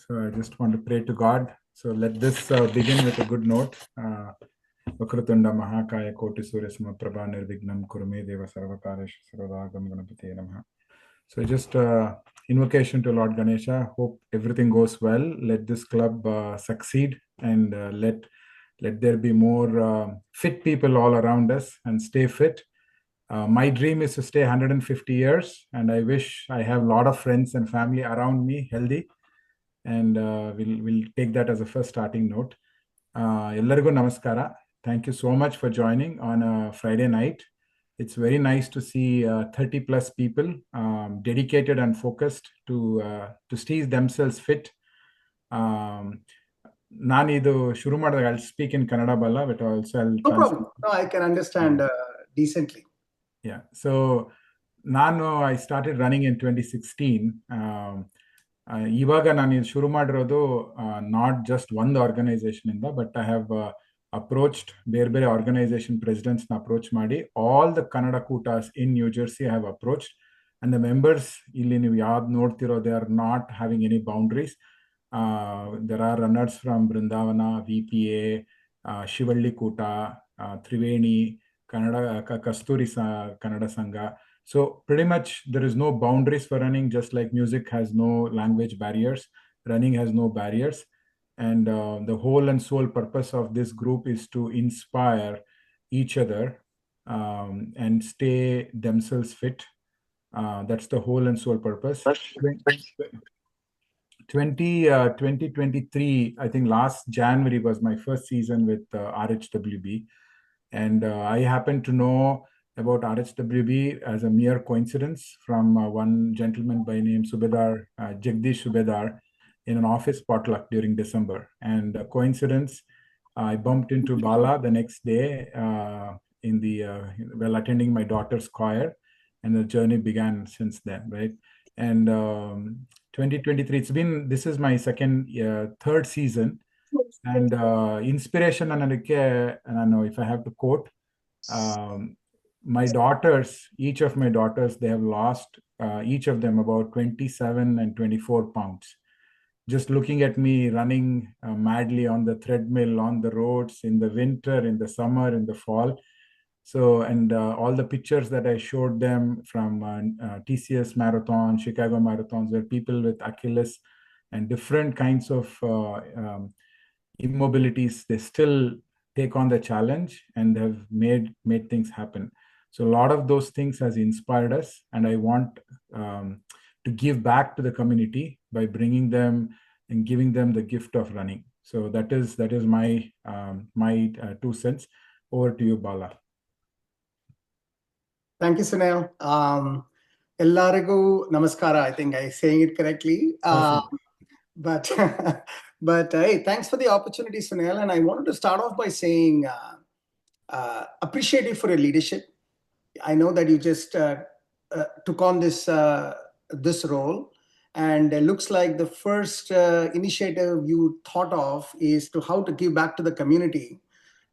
So I just want to pray to God. So let this begin with a good note. Vakratunda Mahakaya Koti Surya Samaprabha Nirvignam Kurume Deva Sarvakaresh Sarvagam Ganapati Namaha. So just invocation to Lord Ganesha. Hope everything goes well. Let this club succeed, and let there be more fit people all around us and stay fit. My dream is to stay 150 years, and I wish I have a lot of friends and family around me, healthy, and we'll take that as a first starting note. Ellarigu namaskara. Thank you so much for joining on a Friday night. It's very nice to see 30 plus people dedicated and focused to stay themselves fit. ನಾನಿದು ಶುರು ಮಾಡಿದಾಗ I'll speak in Kannada balla, but also I'll No problem. No, I can understand decently. Yeah. So I started running in 2016. ಇವಾಗ ನಾನು ಇದು ಶುರು ಮಾಡಿರೋದು not just ಒಂದು organisation ಇಂದ, but I have approached ಬೇರೆ ಬೇರೆ ಆರ್ಗನೈಸೇಷನ್ ಪ್ರೆಸಿಡೆಂಟ್ಸ್ನ ಅಪ್ರೋಚ್ ಮಾಡಿ ಆಲ್ ದ ಕನ್ನಡ ಕೂಟಾಸ್ in New Jersey I have approached, and the members ಇಲ್ಲಿ ನೀವು ಯಾವ್ದು ನೋಡ್ತಿರೋ they are not having any boundaries. There are runners from Brindavana, VPA, Shivalli Koota, Triveni Kannada, ಕಸ್ತೂರಿ ಕನ್ನಡ ಸಂಘ. So pretty much there is no boundaries for running, just like music has no language barriers, running has no barriers. And the whole and sole purpose of this group is to inspire each other and stay themselves fit. That's the whole and sole purpose. 2023, I think last January was my first season with RHWB. And I happened to know about RHWB as a mere coincidence from one gentleman by name Subedar, Jagdish Subedar, in an office potluck during December. And coincidence, I bumped into Bala the next day while attending my daughter's choir, and the journey began since then, right? And 2023, this is my third season. And inspiration, and if I have to quote, my daughters, each of my daughters, they have lost, each of them about 27 and 24 pounds. Just looking at me running madly on the treadmill, on the roads, in the winter, in the summer, in the fall. So, and all the pictures that I showed them from TCS marathon, Chicago marathons, where people with Achilles and different kinds of immobilities, they still take on the challenge and have made things happen. So a lot of those things has inspired us, and I want to give back to the community by bringing them and giving them the gift of running. So that is my 2 cents. Over to you, Bala. Thank you, Sunil. Ellarigu namaskara. I think I'm saying it correctly. But hey, thanks for the opportunity, Sunil. And I wanted to start off by saying appreciate you for your leadership. I know that you just took on this role, and it looks like the first initiative you thought of is to how to give back to the community,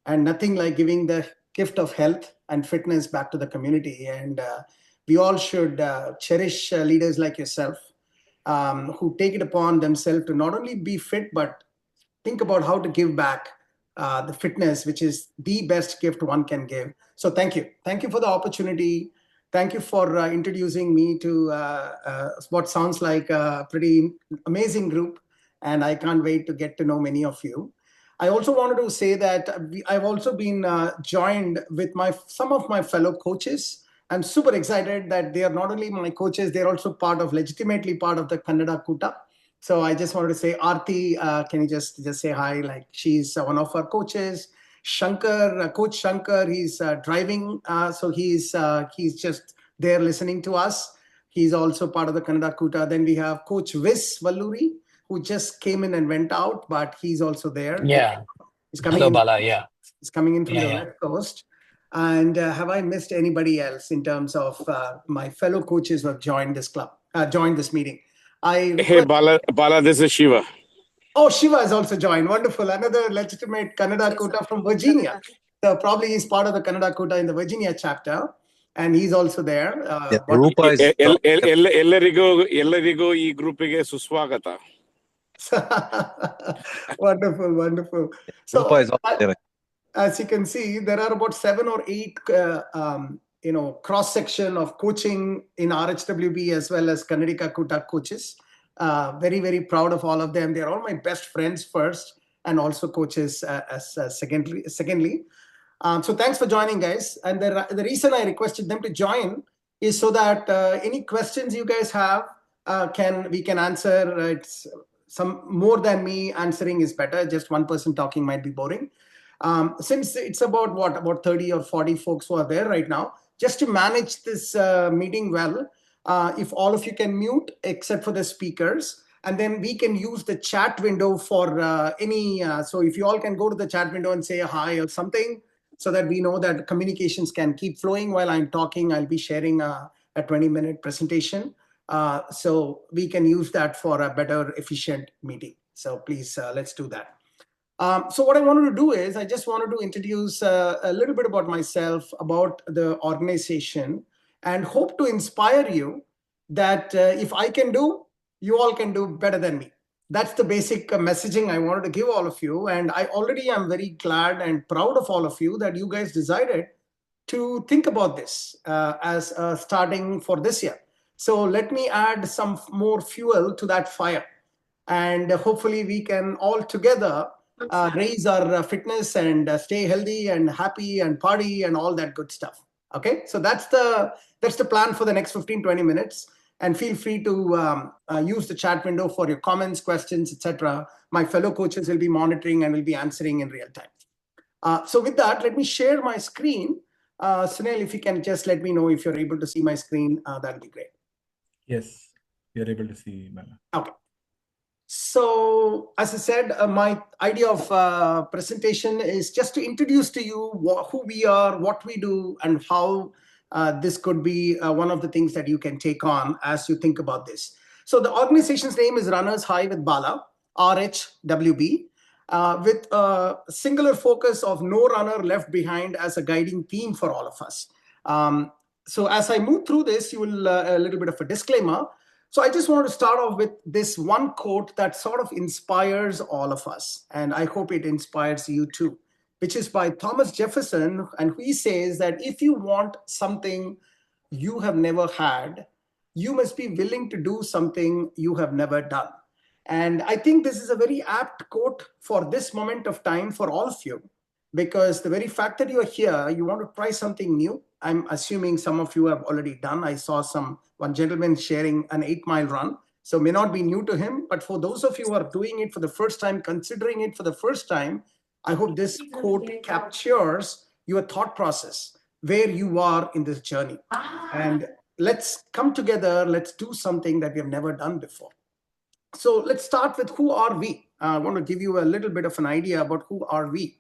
and nothing like giving the gift of health and fitness back to the community. And we all should cherish leaders like yourself, who take it upon themselves to not only be fit, but think about how to give back the fitness, which is the best gift one can give. So thank you. Thank you for the opportunity. Thank you for introducing me to what sounds like a pretty amazing group. And I can't wait to get to know many of you. I also wanted to say that I've also been joined with some of my fellow coaches. I'm super excited that they are not only my coaches, they're also legitimately part of the Kannada Kuta. So I just wanted to say, Aarti, can you just say hi? Like, she's one of our coaches. Shankar, Coach Shankar, he's driving. So he's just there listening to us. He's also part of the Kannada Kuta. Then we have Coach Vis Valluri, who just came in and went out, but he's also there. Yeah. He's coming Hello, in. Bala. Yeah. He's coming in from the West Coast. And have I missed anybody else in terms of my fellow coaches who have joined this club, joined this meeting? Hey, Bala, this is Shiva. Oh, Shiva has also joined. Wonderful. Another legitimate Kannada Kuta from Virginia. So probably he's part of the Kannada Kuta in the Virginia chapter. and he's also there. Rupa is ಎಲ್ಲರಿಗೂ ಈ ಗ್ರೂಪಿಗೆ ಸುಸ್ವಾಗತ. Wonderful, wonderful. Rupa is also there. As you can see, there are about 7 or 8 cross section of coaching in RHWB as well as Kannadika Kuta coaches. Very, very proud of all of them. They're all my best friends first, and also coaches as secondly. So thanks for joining, guys. And the reason I requested them to join is so that any questions you guys have we can answer. It's some more than me answering is better. Just one person talking might be boring. Since it's about 30 or 40 folks who are there right now, just to manage this meeting well, if all of you can mute except for the speakers, and then we can use the chat window for any. So if you all can go to the chat window and say hi or something, so that we know that communications can keep flowing while I'm talking. I'll be sharing a 20-minute presentation. So we can use that for a better, efficient meeting. So please, let's do that. So what I wanted to do is, I just wanted to introduce a little bit about myself, about the organization, and hope to inspire you that if I can do, you all can do better than me. That's the basic messaging I wanted to give all of you. And I already am very glad and proud of all of you that you guys decided to think about this as starting for this year. So let me add some more fuel to that fire. And hopefully we can all together raise our fitness and stay healthy and happy and party and all that good stuff. Okay, so that's the plan for the next 15-20 minutes. And feel free to use the chat window for your comments, questions, etc. My fellow coaches will be monitoring and will be answering in real time. So with that, let me share my screen. Sunil, if you can just let me know if you're able to see my screen, that'll be great. Yes, you're able to see, Bala. Okay. So, as I said, my idea of presentation is just to introduce to you who we are, what we do, and how this could be one of the things that you can take on as you think about this. So the organization's name is Runners High with Bala, RHWB, with a singular focus of no runner left behind as a guiding theme for all of us. So as I move through this, you will a little bit of a disclaimer. So I just want to start off with this one quote that sort of inspires all of us, and I hope it inspires you too, which is by Thomas Jefferson, and he says that if you want something you have never had, you must be willing to do something you have never done. And I think this is a very apt quote for this moment of time for all of you, because the very fact that you are here, you want to try something new. I'm assuming some of you have already done. I saw one gentleman sharing an 8-mile run, so may not be new to him. But for those of you who are doing it for the first time, considering it for the first time, I hope this quote captures your thought process, where you are in this journey. And let's come together. Let's do something that we have never done before. So let's start with who are we? I want to give you a little bit of an idea about who are we.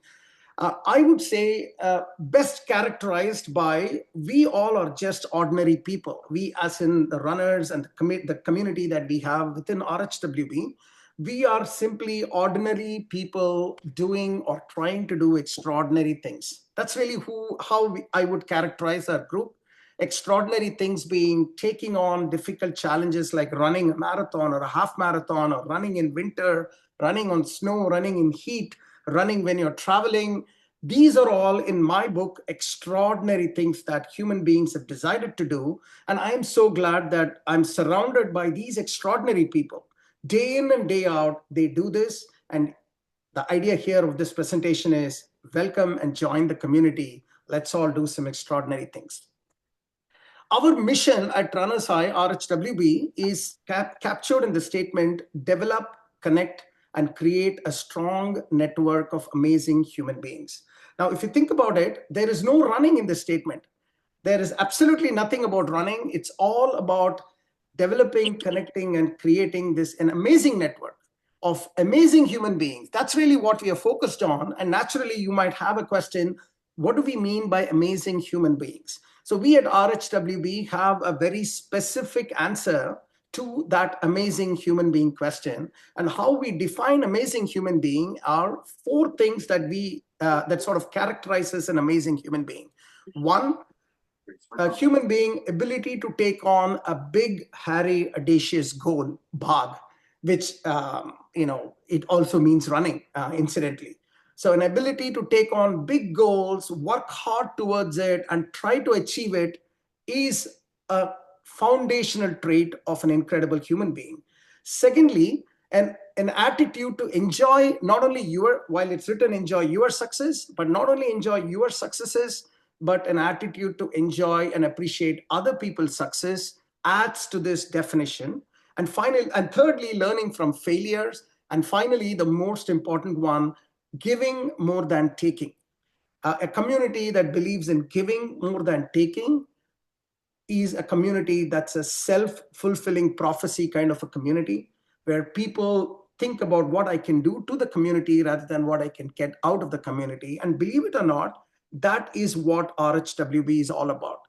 I would say best characterized by, we all are just ordinary people. We, as in the runners and the community that we have within RHWB, we are simply ordinary people doing or trying to do extraordinary things. That's really how I would characterize our group. Extraordinary things being taking on difficult challenges like running a marathon or a half marathon, or running in winter, running on snow, running in heat, running when you're traveling. These are all, in my book, extraordinary things that human beings have decided to do. And I am so glad that I'm surrounded by these extraordinary people. Day in and day out, they do this. And the idea here of this presentation is welcome and join the community. Let's all do some extraordinary things. Our mission at Runners High, RHWB, is captured in the statement, develop, connect, and create a strong network of amazing human beings. Now, if you think about it, there is no running in this statement. There is absolutely nothing about running. It's all about developing, connecting, and creating an amazing network of amazing human beings. That's really what we are focused on. And naturally, you might have a question, what do we mean by amazing human beings? So we at RHWB have a very specific answer to that amazing human being question. And how we define amazing human being are 4 things that that sort of characterizes an amazing human being. 1, a human being ability to take on a big, hairy, audacious goal, bhag, which, it also means running, incidentally. So an ability to take on big goals, work hard towards it, and try to achieve it is a foundational trait of an incredible human being. Secondly, an attitude to enjoy not only while it's written, enjoy your success, but not only enjoy your successes, but an attitude to enjoy and appreciate other people's success adds to this definition. And thirdly, learning from failures. And finally, the most important one, giving more than taking. A community that believes in giving more than taking is a community that's a self-fulfilling prophecy kind of a community, where people think about what I can do to the community rather than what I can get out of the community. And believe it or not, that is what RHWB is all about.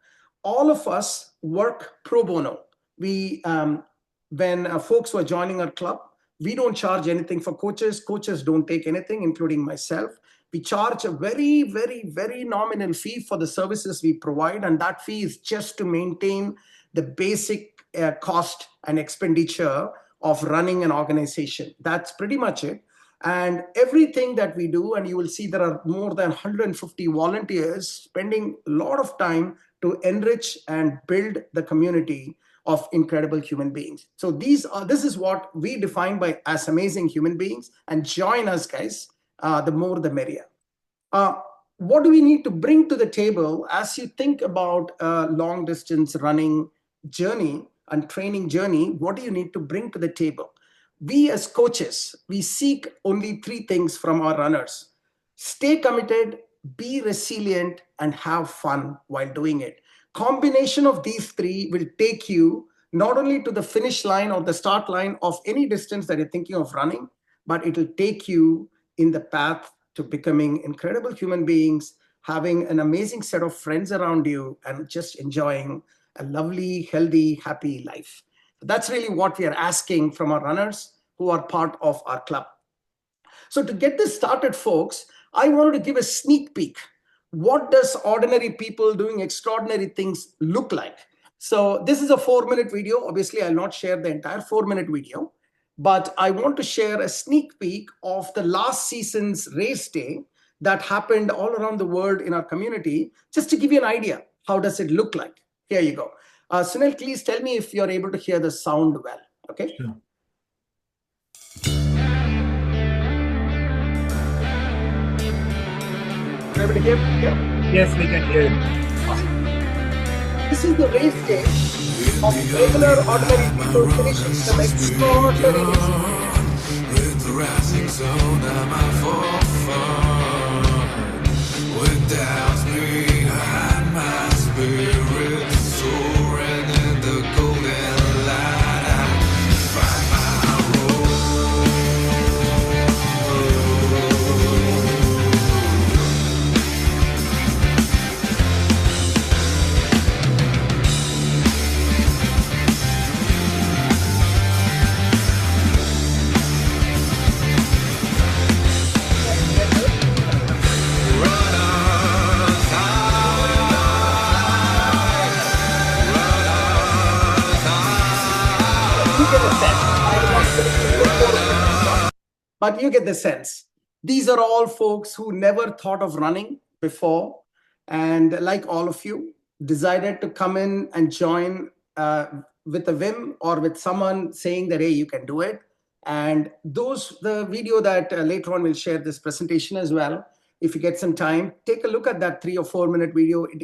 All of us work pro bono. When folks were joining our club, we don't charge anything for coaches. Coaches don't take anything, including myself. We charge a very, very, very nominal fee for the services we provide, and that fee is just to maintain the basic cost and expenditure of running an organization. That's pretty much it. And everything that we do, and you will see there are more than 150 volunteers spending a lot of time to enrich and build the community of incredible human beings. So this is what we define as amazing human beings. And join us, guys. The more the merrier. What do we need to bring to the table as you think about a long distance running journey and training journey? What do you need to bring to the table? We as coaches, we seek only three things from our runners: stay committed, be resilient, and have fun while doing it. Combination of these three will take you not only to the finish line or the start line of any distance that you're thinking of running, but it will take you in the path to becoming incredible human beings, having an amazing set of friends around you, and just enjoying a lovely, healthy, happy life. That's really what we are asking from our runners who are part of our club. So to get this started, folks, I wanted to give a sneak peek. What does ordinary people doing extraordinary things look like? So this is a 4-minute video. Obviously, I'll not share the entire 4-minute video, but I want to share a sneak peek of the last season's race day that happened all around the world in our community, just to give you an idea. How does it look like? Here you go. Sunil, please tell me if you're able to hear the sound well. Okay. Sure. You're able to hear? Yes, we can hear it. This is the race day of regular, ordinary people finishing some extraordinary races. With the rising sun, I'm out for fun. With doubts behind my spirit, soaring in the golden light, I find my road. But you get the sense. These are all folks who never thought of running before, and like all of you, decided to come in and join with a whim or with someone saying that, hey, you can do it. And the video that later on we'll share this presentation as well. If you get some time, take a look at that 3 or 4 minute video. It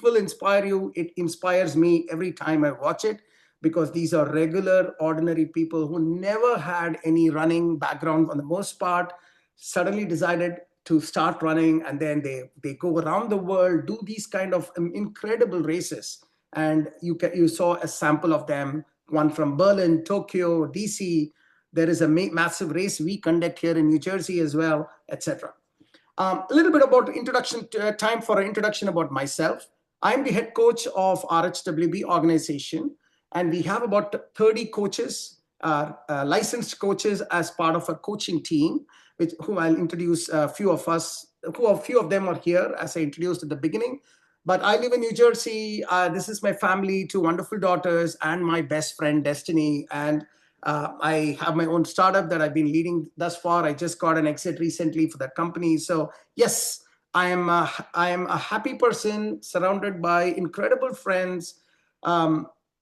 will inspire you. It inspires me every time I watch it, because these are regular, ordinary people who never had any running background for the most part, suddenly decided to start running, and then they go around the world, do these kind of incredible races. And you saw a sample of them, one from Berlin, Tokyo, DC. There is a massive race we conduct here in New Jersey as well, etc. A little bit about time for an introduction about myself. I'm the head coach of RHWB organization, and we have about 30 coaches, licensed coaches as part of a coaching team, whom I'll introduce. A few of them are here, as I introduced at the beginning. But I live in New Jersey. This is my family, two wonderful daughters, and my best friend, Destiny. And I have my own startup that I've been leading thus far. I just got an exit recently for that company. So yes, I am a happy person surrounded by incredible friends,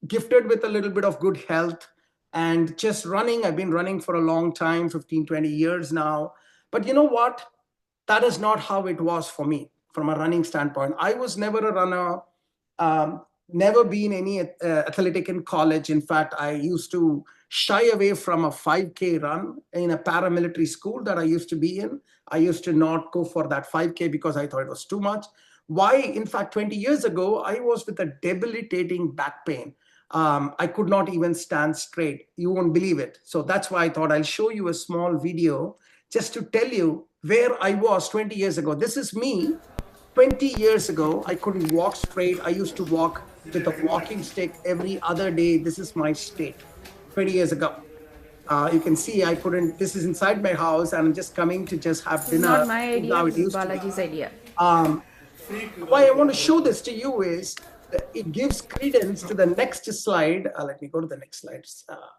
gifted with a little bit of good health, and just running. I've been running for a long time, 15, 20 years now. But you know what? That is not how it was for me from a running standpoint. I was never a runner, never been any athletic in college. In fact, I used to shy away from a 5K run in a paramilitary school that I used to be in. I used to not go for that 5K because I thought it was too much. Why? In fact, 20 years ago, I was with a debilitating back pain. I could not even stand straight. You won't believe it. So that's why I thought I'll show you a small video just to tell you where I was 20 years ago. This is me 20 years ago. I couldn't walk straight. I used to walk with a walking stick every other day. This is my state 20 years ago. You can see I couldn't, this is inside my house, and I'm just coming to just have This dinner. is not my idea, Now it this is used to be. Balaji's idea. Why I want to show this to you is that it gives credence to the next slide. Let me go to the next slide.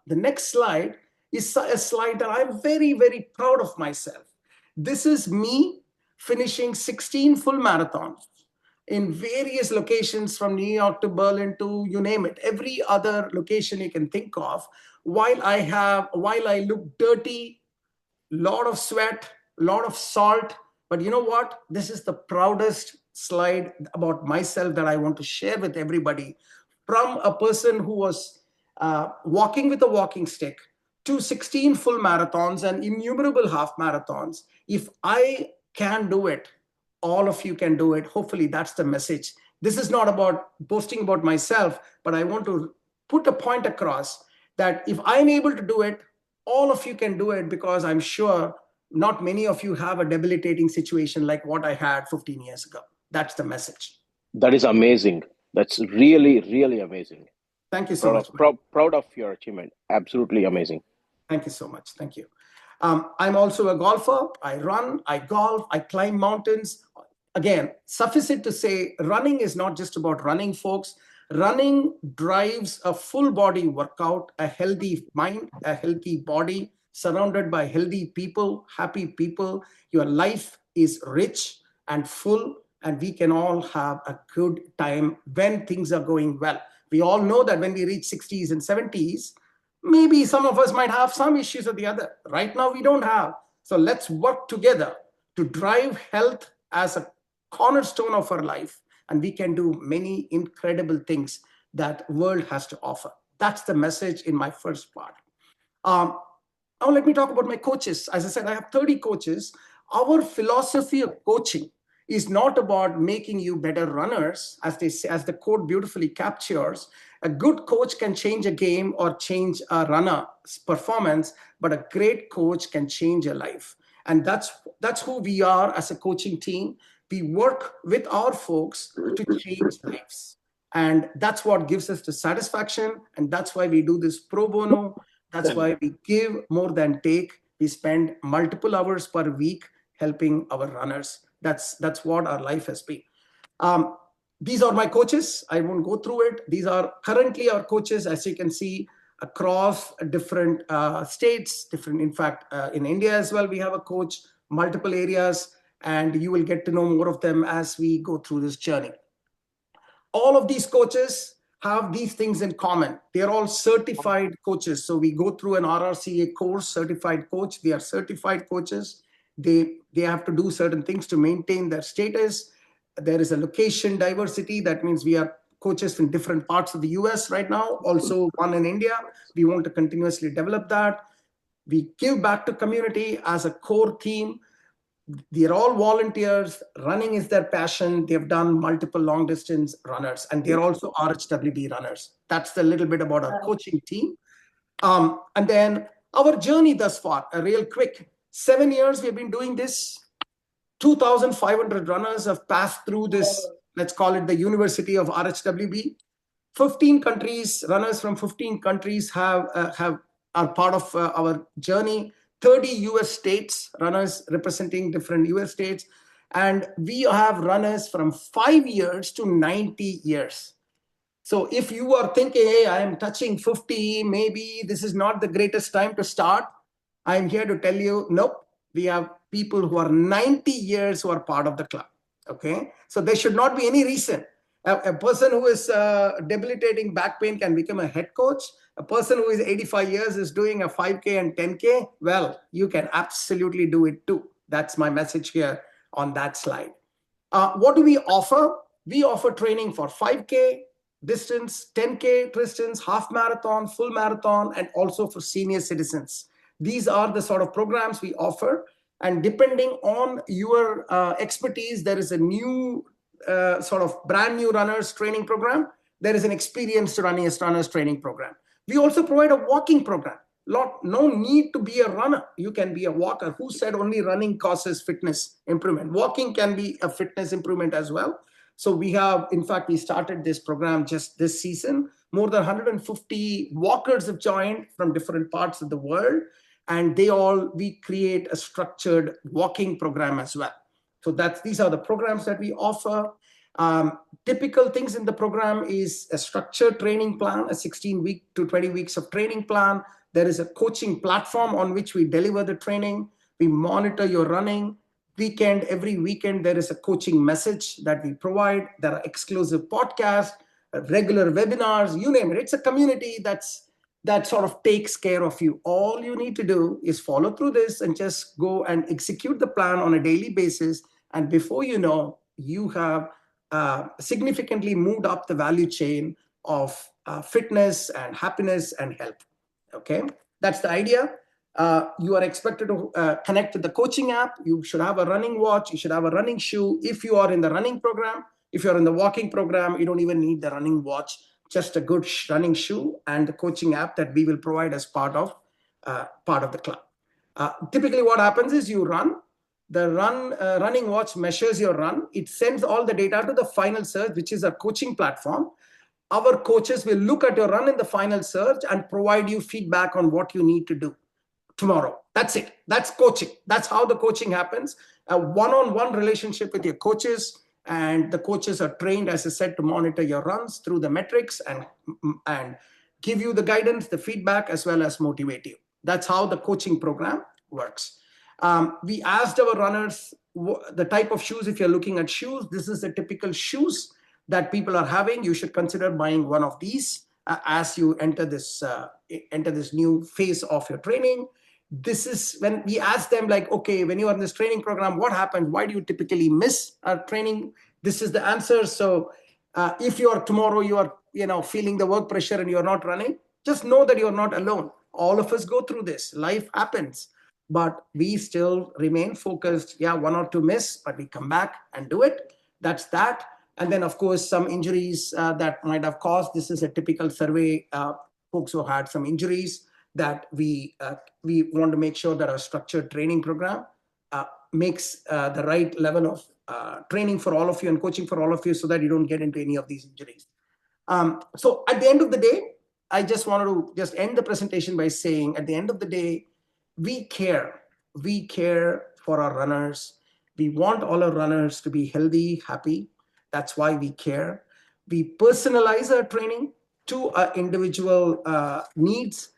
The next slide is a slide that I'm very, very proud of myself. This is me finishing 16 full marathons in various locations from New York to Berlin to you name it, every other location you can think of. While I look dirty, lot of sweat, lot of salt, but you know what? This is the proudest slide about myself that I want to share with everybody. From a person who was walking with a walking stick to 16 full marathons and innumerable half marathons. If I can do it, all of you can do it. Hopefully that's the message. This is not about boasting about myself, but I want to put a point across that if I'm able to do it, all of you can do it, because I'm sure not many of you have a debilitating situation like what I had 15 years ago. That's the message. That is amazing. That's really, really amazing. Thank you so much. Proud of your achievement. Absolutely amazing. Thank you so much. Thank you. I'm also a golfer. I run, I golf, I climb mountains. Again, suffice it to say, running is not just about running, folks. Running drives a full body workout, a healthy mind, a healthy body, surrounded by healthy people, happy people. Your life is rich and full, and we can all have a good time when things are going well. We all know that when we reach 60s and 70s, maybe some of us might have some issues or the other. Right now, we don't have. So let's work together to drive health as a cornerstone of our life, and we can do many incredible things that world has to offer. That's the message in my first part. Now let me talk about my coaches. As I said, I have 30 coaches. Our philosophy of coaching is not about making you better runners, as they say, as the quote beautifully captures. A good coach can change a game or change a runner's performance, but a great coach can change a life. And that's who we are as a coaching team. We work with our folks to change lives. And that's what gives us the satisfaction. And that's why we do this pro bono. That's why we give more than take. We spend multiple hours per week helping our runners. That's what our life has been. These are my coaches. I won't go through it. These are currently our coaches, as you can see, across different states, in fact, in India as well, we have a coach, multiple areas, and you will get to know more of them as we go through this journey. All of these coaches have these things in common. They're all certified coaches. So we go through an RRCA course, certified coach. They are certified coaches. They have to do certain things to maintain their status. There is a location diversity. That means we are coaches in different parts of the US right now, also one in India. We want to continuously develop that. We give back to community as a core theme. They're all volunteers. Running is their passion. They've done multiple long distance runners, and they're also RHWB runners. That's the little bit about our coaching team. And then our journey thus far, real quick, 7 years we've been doing this. 2,500 runners have passed through this, let's call it the University of RHWB. 15 countries, runners from 15 countries are part of our journey. 30 US states, runners representing different US states. And we have runners from 5 years to 90 years. So if you are thinking, hey, I am touching 50, maybe this is not the greatest time to start, I'm here to tell you, nope, we have people who are 90 years who are part of the club. Okay, so there should not be any reason. A person who is debilitating back pain can become a head coach. A person who is 85 years is doing a 5K and 10K. Well, you can absolutely do it too. That's my message here on that slide. What do we offer? We offer training for 5K distance, 10K distance, half marathon, full marathon, and also for senior citizens. These are the sort of programs we offer. And depending on your expertise, there is a new sort of brand new runners training program. There is an experienced runners training program. We also provide a walking program. No need to be a runner. You can be a walker. Who said only running causes fitness improvement? Walking can be a fitness improvement as well. So we have, in fact, we started this program just this season. More than 150 walkers have joined from different parts of the world. And we create a structured walking program as well. So these are the programs that we offer. Typical things in the program is a structured training plan, a 16-week to 20 weeks of training plan. There is a coaching platform on which we deliver the training. We monitor your running. Every weekend, there is a coaching message that we provide. There are exclusive podcasts, regular webinars, you name it. It's a community that sort of takes care of you. All you need to do is follow through this and just go and execute the plan on a daily basis. And before you know, you have significantly moved up the value chain of fitness and happiness and health. Okay, that's the idea. You are expected to connect with the coaching app. You should have a running watch. You should have a running shoe. If you are in the running program, if you're in the walking program, you don't even need the running watch, just a good running shoe and the coaching app that we will provide as part of the club. Typically what happens is you run. The running watch measures your run. It sends all the data to the final search, which is a coaching platform. Our coaches will look at your run in the final search and provide you feedback on what you need to do tomorrow. That's it. That's coaching. That's how the coaching happens. A one-on-one relationship with your coaches, and the coaches are trained, as I said, to monitor your runs through the metrics and give you the guidance, the feedback, as well as motivate you. That's how the coaching program works. We asked our runners the type of shoes. If you're looking at shoes, this is the typical shoes that people are having. You should consider buying one of these as you enter this new phase of your training. This is when we ask them, like, okay, when you are in this training program, what happens? Why do you typically miss training? This is the answer. So if tomorrow you are feeling the work pressure and you're not running, just know that you're not alone. All of us go through this. Life happens. But we still remain focused. Yeah, one or two miss, but we come back and do it. That's that. And then, of course, some injuries that might have caused. This is a typical survey. Folks who had some injuries that we want to make sure that our structured training program makes the right level of training for all of you and coaching for all of you so that you don't get into any of these injuries. So at the end of the day, I just wanted to just end the presentation by saying, at the end of the day, we care. We care for our runners. We want all our runners to be healthy, happy. That's why we care. We personalize our training to our individual needs.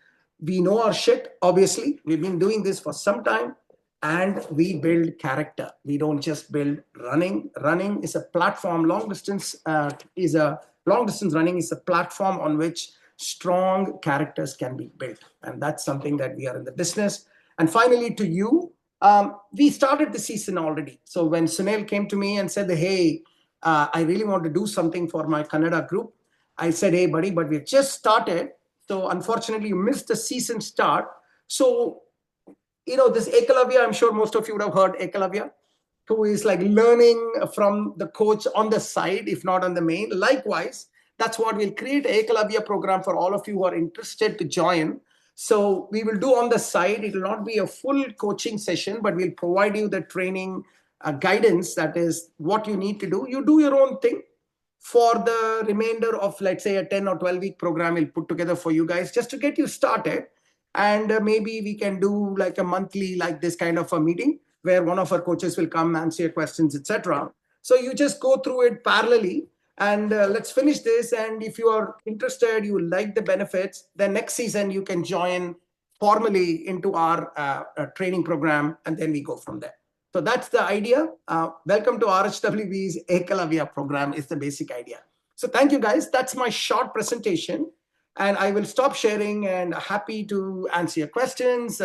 We know our shit, obviously. We've been doing this for some time, and we build character. We don't just build running. Running is a platform. Long distance running is a platform on which strong characters can be built. And that's something that we are in the business. And finally, to you, we started the season already. So when Sunil came to me and said, hey, I really want to do something for my Kannada group, I said, hey, buddy, but we've just started. So unfortunately, you missed the season start. So, this Ekalavya, I'm sure most of you would have heard Ekalavya, who is like learning from the coach on the side, if not on the main. Likewise, that's what we'll create, a Ekalavya program for all of you who are interested to join. So we will do on the side. It will not be a full coaching session, but we'll provide you the training guidance. That is what you need to do. You do your own thing. For the remainder of, let's say, a 10 or 12 week program, we'll put together for you guys just to get you started. And maybe we can do like a monthly, like this kind of a meeting where one of our coaches will come, answer your questions, etc. So you just go through it parallelly, and let's finish this. And if you are interested, you like the benefits, then next season you can join formally into our training program, and then we go from there. So that's the idea. Welcome to RHWB's Ekalavya program is the basic idea. So thank you guys. That's my short presentation, and I will stop sharing and happy to answer your questions,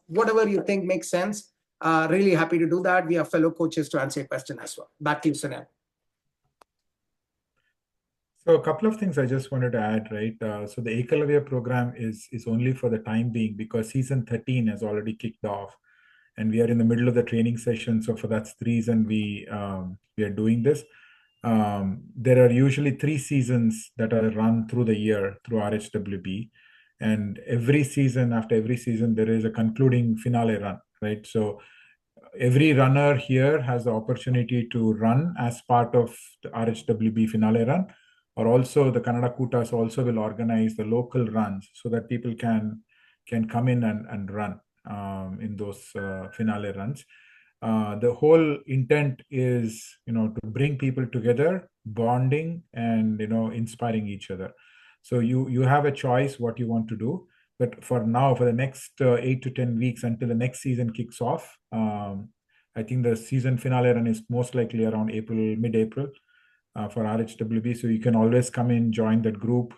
whatever you think makes sense. Really happy to do that. We are fellow coaches to answer your question as well. Back to you, Sunil. So a couple of things I just wanted to add, right? So the Ekalavya program is only for the time being because season 13 has already kicked off, and we are in the middle of the training session. So for that's the reason we are doing this. There are usually 3 seasons that are run through the year through RHWB, and every season, after every season, there is a concluding finale run, right? So every runner here has the opportunity to run as part of the RHWB finale run, or also the Kannada Kutas also will organize the local runs so that people can come in and run in those finale runs. The whole intent is, to bring people together, bonding, and, inspiring each other. So you have a choice what you want to do. But for now, for the next 8 to 10 weeks until the next season kicks off, I think the season finale run is most likely around mid-April for RHWB. So you can always come in, join that group.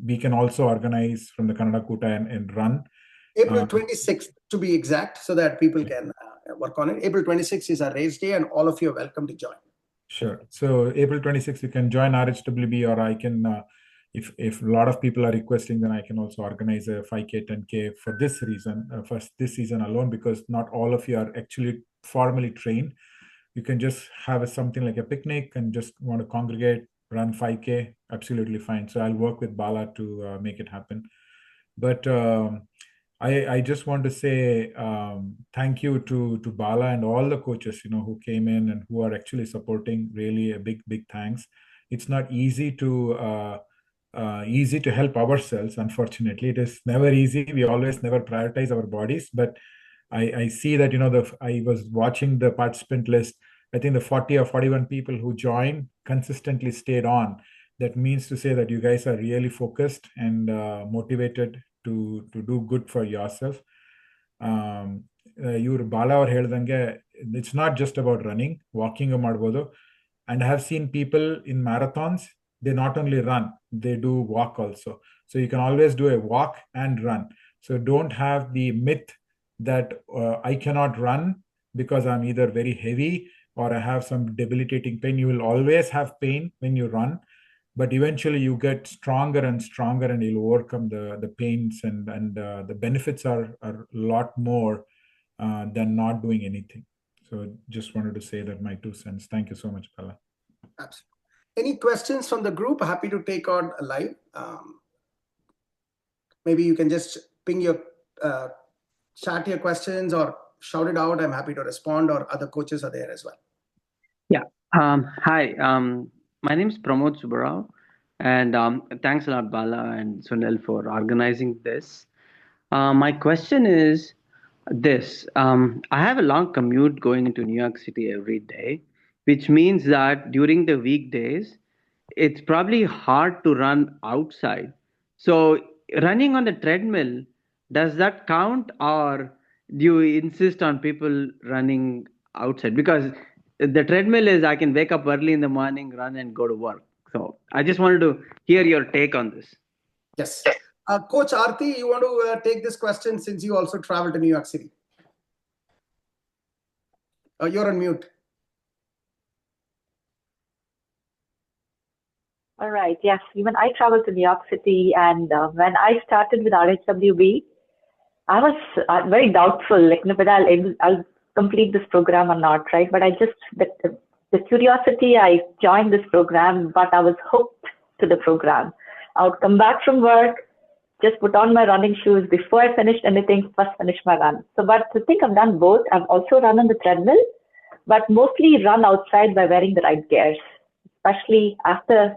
We can also organize from the Kannada Kuta and run. April 26th to be exact, so that people can work on it. April 26th is our race day, and all of you are welcome to join. Sure. So April 26th, you can join RHWB, or I can, if a lot of people are requesting, then I can also organize a 5K, 10K for this reason, for this season alone, because not all of you are actually formally trained. You can just have something like a picnic and just want to congregate, run 5K, absolutely fine. So I'll work with Bala to make it happen. But I just want to say thank you to Bala and all the coaches, who came in and who are actually supporting. Really a big thanks. It's not easy to help ourselves. Unfortunately, it is never easy. We always never prioritize our bodies. But I see that, I was watching the participant list. I think the 40 or 41 people who joined consistently stayed on. That means to say that you guys are really focused and motivated to do good for yourself. Iವರು ಬಾಲ ಅವ್ರು ಹೇಳ್ದಂಗೆ, it's not just about running, walking ಮಾಡ್ಬೋದು. And I have seen people in marathons, they not only run, they do walk also. So you can always do a walk and run. So don't have the myth that I cannot run because I'm either very heavy or I have some debilitating pain. You will always have pain when you run, but eventually you get stronger and stronger, and you'll overcome the pains, and the benefits are a lot more than not doing anything. So just wanted to say that, my 2 cents. Thank you so much, Bala. Absolutely. Any questions from the group? Happy to take on live. Maybe you can just ping your chat your questions or shout it out. I'm happy to respond, or other coaches are there as well. Yeah. Hi. My name is Pramod Subbarao, and thanks a lot, Bala and Sunil, for organizing this. My question is this. I have a long commute going into New York City every day, which means that during the weekdays, it's probably hard to run outside. So running on the treadmill, does that count, or do you insist on people running outside? Because the treadmill is, I can wake up early in the morning, run and go to work. So I just wanted to hear your take on this. Yes. Coach Aarti, you want to take this question since you also travel to New York City? You're on mute. All right. Yes, even I traveled to New York City, and when I started with RHWB, I was very doubtful, like, whether I'll complete this program or not, right? But I just, the curiosity, I joined this program, but I was hooked to the program. I would come back from work, just put on my running shoes before I finished anything, first finish my run. So, but I think I've done both. I've also run on the treadmill, but mostly run outside by wearing the right gears, especially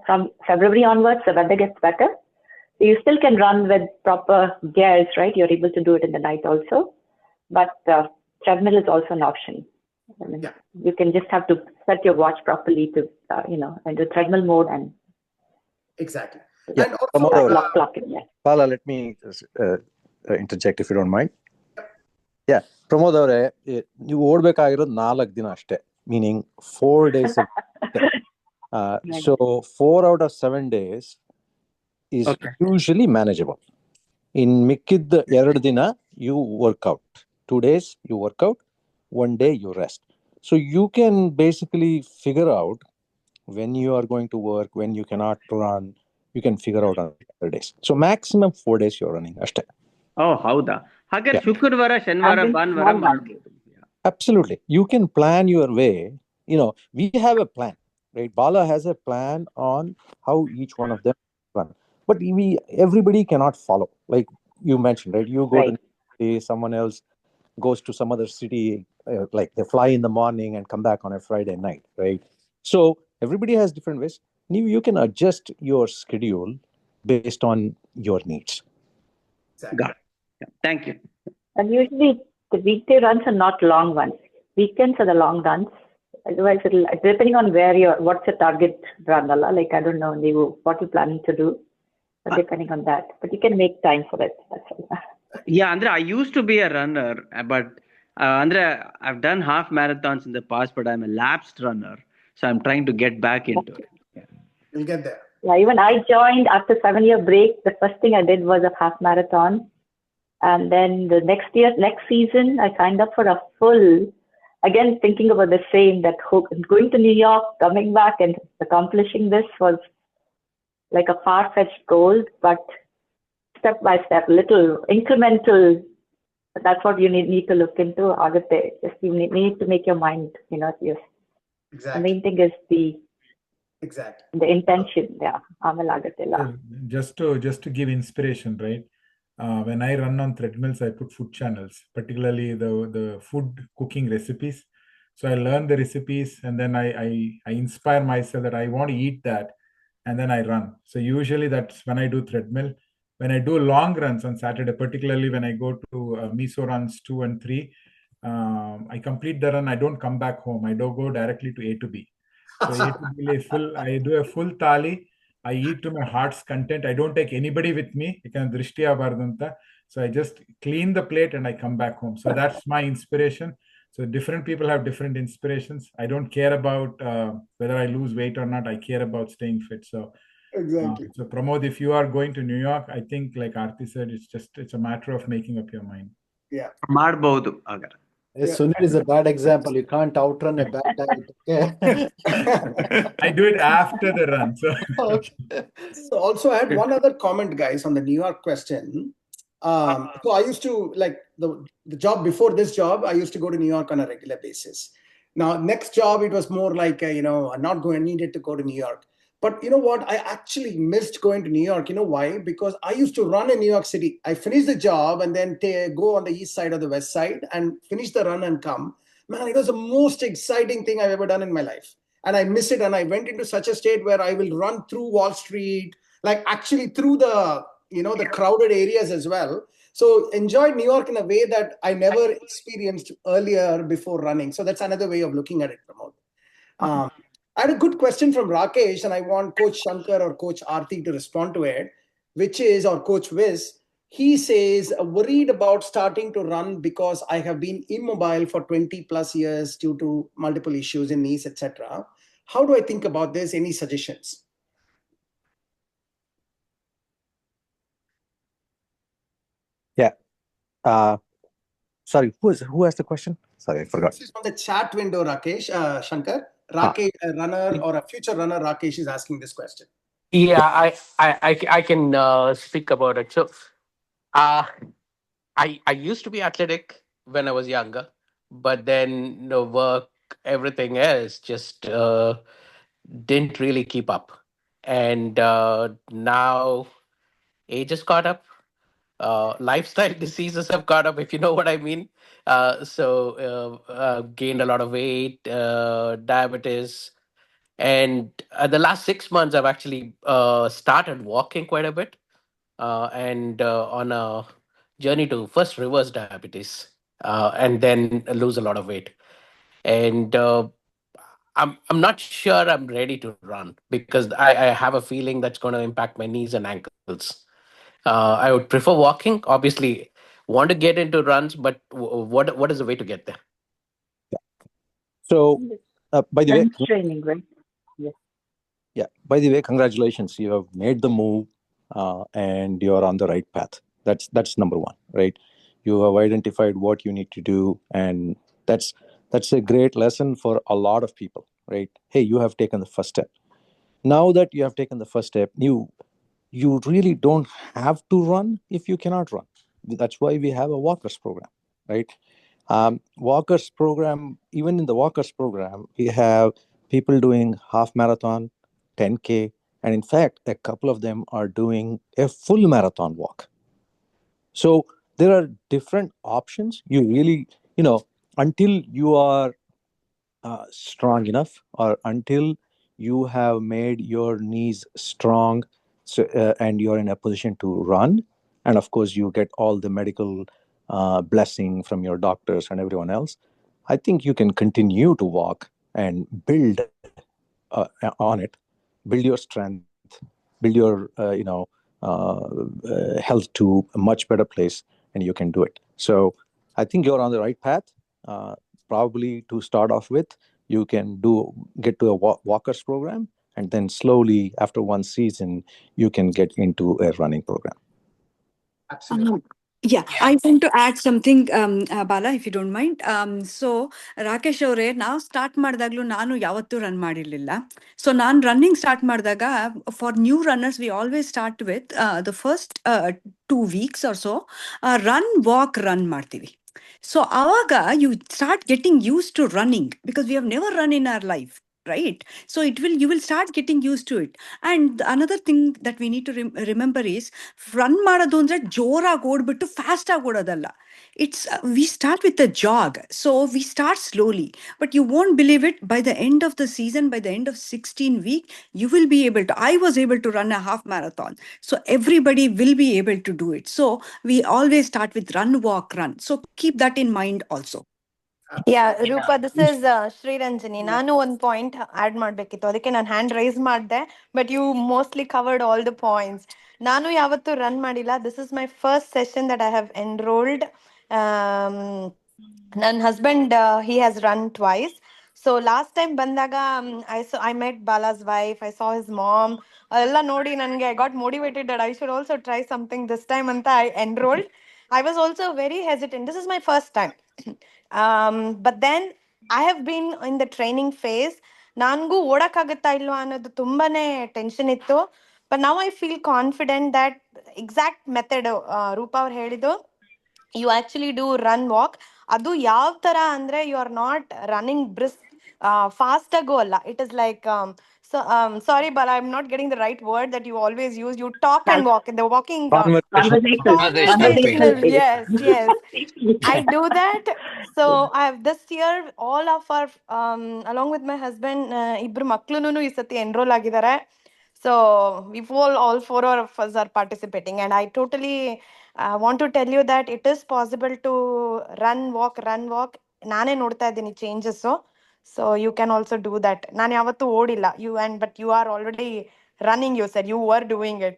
from February onwards, the weather gets better. So you still can run with proper gears, right? You're able to do it in the night also. But treadmill is also an option. I mean, you can just have to set your watch properly to, into treadmill mode and exactly. Yeah, And also, clock it. Yeah. Bala, let me interject if you don't mind. Yeah, Pramod ಅವರೇ, ನೀವು ಓಡ್ಬೇಕಾಗಿರೋದು 4 ದಿನ ಅಷ್ಟೇ, meaning 4 days. So 4 out of 7 days is usually manageable. In ಮಿಕ್ಕಿದ್ದ 2 ದಿನ you work out. 2 days you work out, 1 day you rest. So you can basically figure out when you are going to work, when you cannot run, you can figure out on other days. So maximum 4 days you're running ಅಷ್ಟೇ. ಹೌದಾ? ಹಾಗಾದ್ರೆ ಶುಕ್ರವಾರ, ಶನಿವಾರ, ಭಾನುವಾರ ಮಾಡ್ಬೋದು. Absolutely. You can plan your way. We have a plan, right? Bala has a plan on how each one of them run. But everybody cannot follow. Like you mentioned, right? You go to city, someone else goes to some other city, like they fly in the morning and come back on a Friday night, right? So everybody has different ways. You can adjust your schedule based on your needs. Exactly. Got it. Yeah. Thank you. And usually the weekday runs are not long ones. Weekends are the long runs. Otherwise, depending on what's your target run, like I don't know, what you're planning to do, depending on that. But you can make time for it. That's all. Yeah, Andre, I used to be a runner, but Andre, I've done half marathons in the past, but I'm a lapsed runner, so I'm trying to get back into it. You'll get there. Yeah, even I joined after 7-year break. The first thing I did was a half marathon. And then the next season, I signed up for a full, again, thinking about the same, that going to New York, coming back and accomplishing this was like a far-fetched goal, but step by step, little incremental, that's what you need to look into. Just you need to make your mind, yes. Exactly. The main thing is the intention. Yeah. Just to give inspiration, right? When I run on treadmills, I put food channels, particularly the food cooking recipes. So I learn the recipes, and then I inspire myself that I want to eat that, and then I run. So usually that's when I do treadmill. When I do long runs on Saturday, particularly when I go to miso runs 2 and 3, I complete the run. I don't come back home. I don't go directly to A to B. So A to B is full. I do a full thali. I eat to my heart's content. I don't take anybody with me. So I just clean the plate and I come back home. So that's my inspiration. So different people have different inspirations. I don't care about whether I lose weight or not. I care about staying fit. So exactly. So Pramod, if you are going to New York, I think like Aarti said, it's a matter of making up your mind. Yeah. Madbodu. Sunil is a bad example. You can't outrun a bad diet. Okay? I do it after the run. So. Okay. So also I had one other comment, guys, on the New York question. So I used to, like the job before this job, I used to go to New York on a regular basis. Now, next job, it was more like, needed to go to New York. But you know what? I actually missed going to New York. You know why? Because I used to run in New York City. I finished the job and then go on the east side or the west side and finish the run and come. Man, it was the most exciting thing I've ever done in my life. And I miss it. And I went into such a state where I will run through Wall Street, like actually through the crowded areas as well. So enjoyed New York in a way that I never experienced earlier before running. So that's another way of looking at it, Pramod. I had a good question from Rakesh, and I want Coach Shankar or Coach Aarti to respond to it, which is, or Coach Viz. He says, worried about starting to run because I have been immobile for 20 plus years due to multiple issues in knees, etc. How do I think about this? Any suggestions? Yeah. Sorry, who has the question? Sorry, I forgot. This is on the chat window, Rakesh, Shankar. Rakesh, a runner or a future runner, Rakesh is asking this question. Yeah, I can speak about it. So, I used to be athletic when I was younger, but then work, everything else just didn't really keep up, and now age has caught up. Lifestyle diseases have caught up, if you know what I mean. Gained a lot of weight, diabetes, and the last 6 months I've actually started walking quite a bit, and on a journey to first reverse diabetes. and then lose a lot of weight. And I'm not sure I'm ready to run because I have a feeling that's going to impact my knees and ankles. I would prefer walking. Obviously, want to get into runs, but what is the way to get there? So, by the way, Strength training, right? Yes. yeah, by the way, congratulations. You have made the move and you're on the right path. That's number one, right? You have identified what you need to do, and that's a great lesson for a lot of people, right? Hey, you have taken the first step. Now that you have taken the first step, you really don't have to run if you cannot run. That's why we have a walkers program, right? Walkers program, even in the walkers program, we have people doing half marathon, 10K, and in fact, a couple of them are doing a full marathon walk. So there are different options. You really, until you are strong enough, or until you have made your knees strong, and you're in a position to run, and of course you get all the medical blessing from your doctors and everyone else, I think you can continue to walk and build on it, build your strength, build your health to a much better place, and you can do it. So I think you're on the right path. Probably to start off with, you can get to a walkers program, and then slowly after one season you can get into a running program. Absolutely. I want to add something, Bala, if you don't mind. So, Rakesh ಅವರೇ, ನಾವು start ಮಾಡಿದಾಗಲೂ ನಾನು ಯಾವತ್ತೂ run ಮಾಡಿರಲಿಲ್ಲ. So ನಾನು running start ಮಾಡಿದಾಗ for new runners we always start with the first 2 weeks or so run walk run ಮಾಡ್ತೀವಿ. So ಆವಾಗ you start getting use to running because we have never run in our life, right? So you will start getting used to it. And another thing that we need to remember is run ಮಾಡೋದು ಅಂದ್ರೆ ಜೋರಾಗಿ ಓಡ್ಬಿಟ್ಟು fast ಆಗಿ ಓಡೋದಲ್ಲ. It's we start with a jog, so we start slowly, but you won't believe it, by the end of the season, by the end of 16 week, you will be able to, I was able to run a half marathon, so everybody will be able to do it. So we always start with run walk run, so keep that in mind also. Roopa, this is Sriranjani. ನಾನು ಒಂದು point add ಮಾಡ್ಬೇಕಿತ್ತು, ಅದಕ್ಕೆ ನಾನು hand raise ಮಾಡಿದೆ, but you mostly covered all the points. ನಾನು ಯಾವತ್ತೂ run ಮಾಡಿಲ್ಲ. This is my first session that I have enrolled. ನನ್ನ husband he has run twice. So last time ಬಂದಾಗ I met Bala's wife, I saw his mom. ಅದೆಲ್ಲ ನೋಡಿ ನನಗೆ I got motivated that I should also try something this time ಅಂತ I enrolled. I was also very hesitant. This is my first time. But then I have been in the training phase. ನನಗೂ ಓಡಕ್ಕಾಗುತ್ತಾ ಇಲ್ವಾ ಅನ್ನೋದು ತುಂಬಾನೇ tension ಇತ್ತು. But now I feel confident that exact method Rupa ಅವ್ರು ಹೇಳಿದ್ದು, you actually do run walk. ಅದು ಯಾವ ತರ ಅಂದ್ರೆ you are not running brisk fast ಆಗೋ ಅಲ್ಲ. It is like sorry, but I'm not getting the right word that you always use. You talk and walk. The walking conversational. Yes. I do that. So I have this year all of our along with my husband, ibru maklununu ee sati enroll agidare. So we all 4 of us are participating, and I totally want to tell you that it is possible to run walk. ನಾನೇ ನೋಡ್ತಾ ಇದ್ದೀನಿ changes. So you can also do that. ನಾನು ಯಾವತ್ತೂ ಓಡಿಲ್ಲ. But you are already running. You said you were doing it,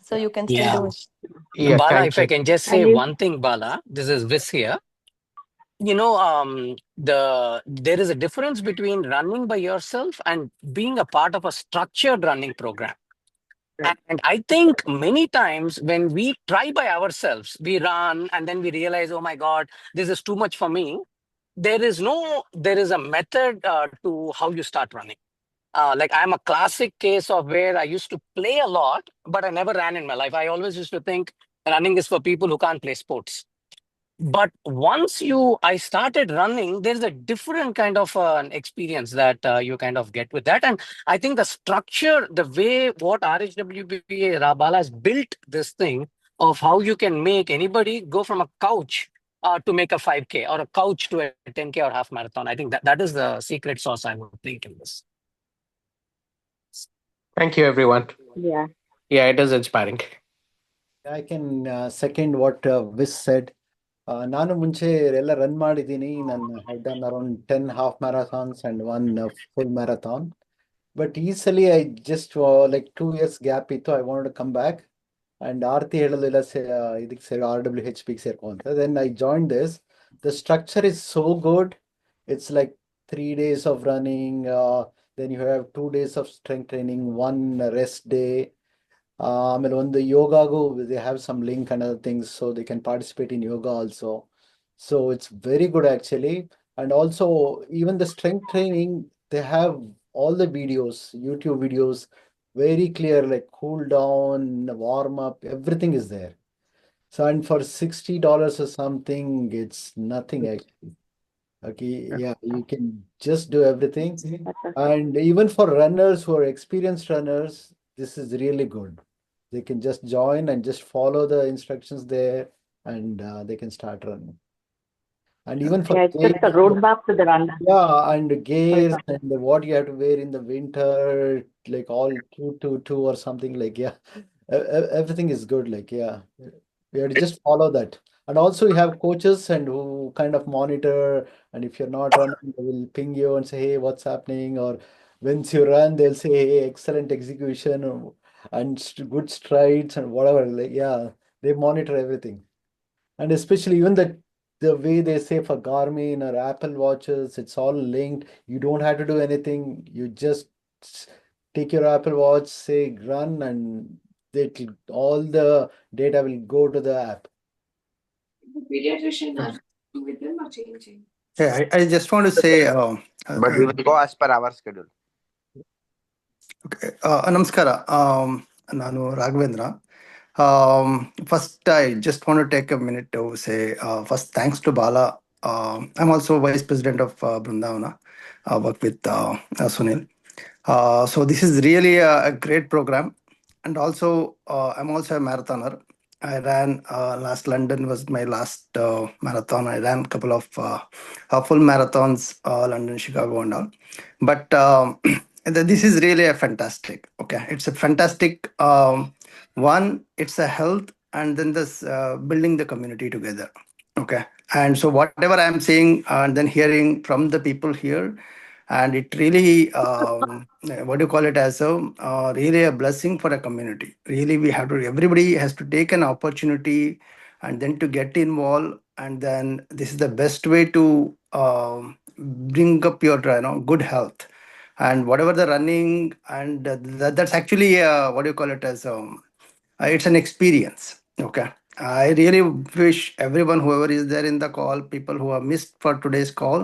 so you can still do it. Bala, if I can just say one thing, Bala, this is Vis here. There is a difference between running by yourself and being a part of a structured running program. And I think many times when we try by ourselves, we run and then we realize, oh my God, this is too much for me. There is a method to how you start running. Like I'm a classic case of where I used to play a lot, but I never ran in my life. I always used to think running is for people who can't play sports. But once I started running, there's a different kind of an experience that you kind of get with that. And I think the structure, the way what RHWB Rabala has built this thing of how you can make anybody go from a couch to make a 5K, or a couch to a 10K or half marathon. I think that is the secret sauce, I would think, in this. Thank you, everyone. Yeah, it is inspiring. I can second what Vis said. ನಾನು ಮುಂಚೆ ಎಲ್ಲ run ಮಾಡಿದ್ದೀನಿ. ನಾನು have done around 10 half marathons and 1 full marathon. But ಈ ಸಲ I just like 2 years gap ಇತ್ತು. I want to come back. And Aarti ಹೇಳೋದೆಲ್ಲ ಇದಕ್ಕೆ ಸೇರಿ RWHB ಸೇರ್ಕೊ ಅಂತ. Then I join this. The structure is so good. It's like 3 days of running. Then you have 2 days of strength training, one rest day. ಆಮೇಲೆ ಒಂದು ಯೋಗಾಗೂ they have some link and other things, so they can participate in yoga also. So it's very good actually. And also even the strength training, they have all the videos, YouTube videos, very clear, like cool down, warm up, everything is there. So and for $60 or something, it's nothing actually. Okay, yeah, you can just do everything. And even for runners who are experienced runners, this is really good. They can just join and just follow the instructions there, and they can start running. And even for Yeah, it's just a roadmap to the runner. yeah, and gears and what you have to wear in the winter, like all 222 or something, like yeah, everything is good. Like yeah, we have to just follow that. And also you have coaches and who kind of monitor. And if you're not running, they will ping you and say, hey, what's happening? Or once you run, they'll say, hey, excellent execution and good strides and whatever. Like yeah, they monitor everything. And especially even the way they say for Garmin or Apple watches, it's all linked. You don't have to do anything. You just take your Apple watch, say run, and all the data will go to the app. Pediatrician are with them or changing? Yeah, I just want to say. But we will go as per our schedule. Okay. ನಮಸ್ಕಾರ. ನಾನು Raghavendra. First, I just want to take a minute to say first thanks to Bala. I'm also vice president of Brindavana. I work with Sunil. So this is really a great program. And also, I'm also a marathoner. I ran last London was my last marathon. I ran a couple of full marathons, London, Chicago, and all. But this is really a fantastic. Okay, it's a fantastic one. It's a health, and then this building the community together. Okay, and so whatever I'm saying and then hearing from the people here, and it really what do you call it as a really a blessing for a community. Really, we have to, everybody has to take an opportunity and then to get involved, and then this is the best way to bring up your good health. And whatever the running, and that's actually what do you call it as it's an experience. Okay, I really wish everyone, whoever is there in the call, people who have missed for today's call,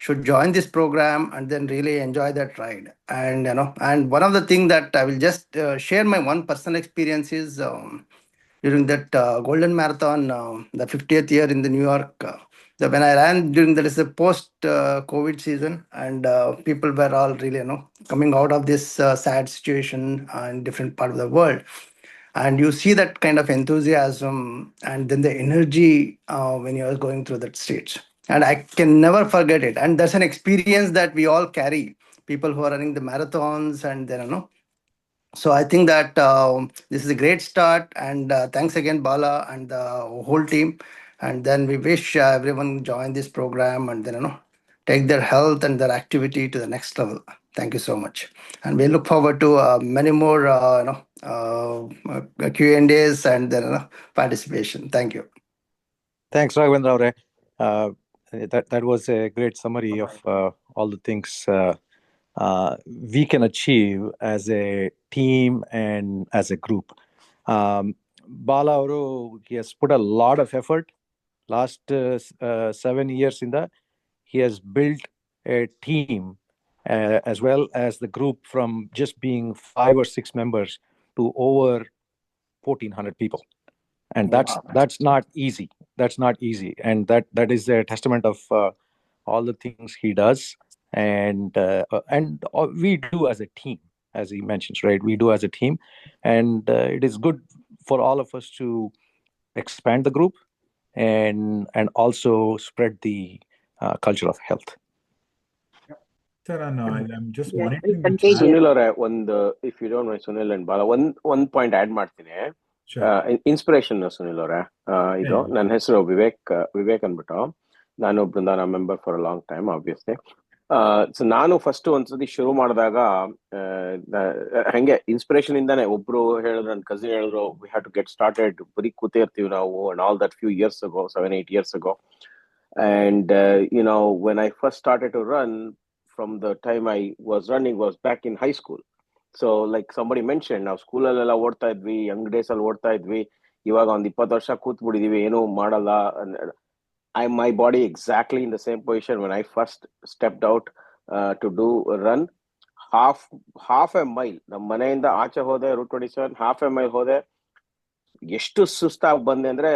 should join this program and then really enjoy that ride. And and one of the things that I will just share my one personal experience is during that golden marathon, the 50th year in the New York. When I ran during that is a post COVID season, and people were all really coming out of this sad situation in different part of the world. And you see that kind of enthusiasm and then the energy when you are going through that stage. And I can never forget it. And that's an experience that we all carry, people who are running the marathons. And then so I think that this is a great start. And thanks again, Bala and the whole team. And then we wish everyone join this program and then take their health and their activity to the next level. Thank you so much. And we look forward to many more Q&As and then participation. Thank you. Thanks, Raghavendra Avre. That was a great summary of all the things we can achieve as a team and as a group. Bala Avru, he has put a lot of effort. Last 7 years in the, he has built a team as well as the group from just being 5 or 6 members to over 1,400 people. And that's not easy. That's not easy. And that is a testament of all the things he does. And we do as a team, as he mentions, right? We do as a team. And it is good for all of us to expand the group and also spread the culture of health. Sir, I'm just monitoring. Sunil, if you don't mind, Sunil and Bala, one point add ಮಾಡ್ತೀನಿ. Inspiration Sunil ಅವರೇ. ಇದು ನನ್ನ ಹೆಸರು ವಿವೇಕ್ ಅಂದ್ಬಿಟ್ಟು. ನಾನು Brindavana member for a long time obviously. So ನಾನು first ಒಂದ್ಸತಿ ಶುರು ಮಾಡಿದಾಗ ಹಂಗೆ ಇನ್ಸ್ಪಿರೇಷನ್ ಇಂದಾನೆ ಒಬ್ರು ಹೇಳಿದ್ರು, ನನ್ನ ಕಸಿನ್ ಹೇಳಿದ್ರು, we have to get started, ಬರೀ ಕೂತೇ ಇರ್ತೀವಿ ನಾವು, and all that few years ago, 7-8 years ago. And when I first started to run, from the time I was running was back in high school. So like somebody mentioned, ನಾವು ಸ್ಕೂಲಲ್ಲೆಲ್ಲ ಓಡ್ತಾ ಇದ್ವಿ, Young days ಅಲ್ಲಿ ಓಡ್ತಾ ಇದ್ವಿ. ಇವಾಗ ಒಂದ್ 20 ವರ್ಷ ಕೂತ್ ಬಿಟ್ಟಿದೀವಿ, ಏನೂ ಮಾಡಲ್ಲ. My body exactly in the same position when I first stepped out to do a run. half a mile ನಮ್ಮ ಮನೆಯಿಂದ ಆಚೆ ಹೋದೆ, ರೂಟ್ 27 half a mile ಹೋದೆ. ಎಷ್ಟು ಸುಸ್ತಾಗಿ ಬಂದೆ ಅಂದ್ರೆ,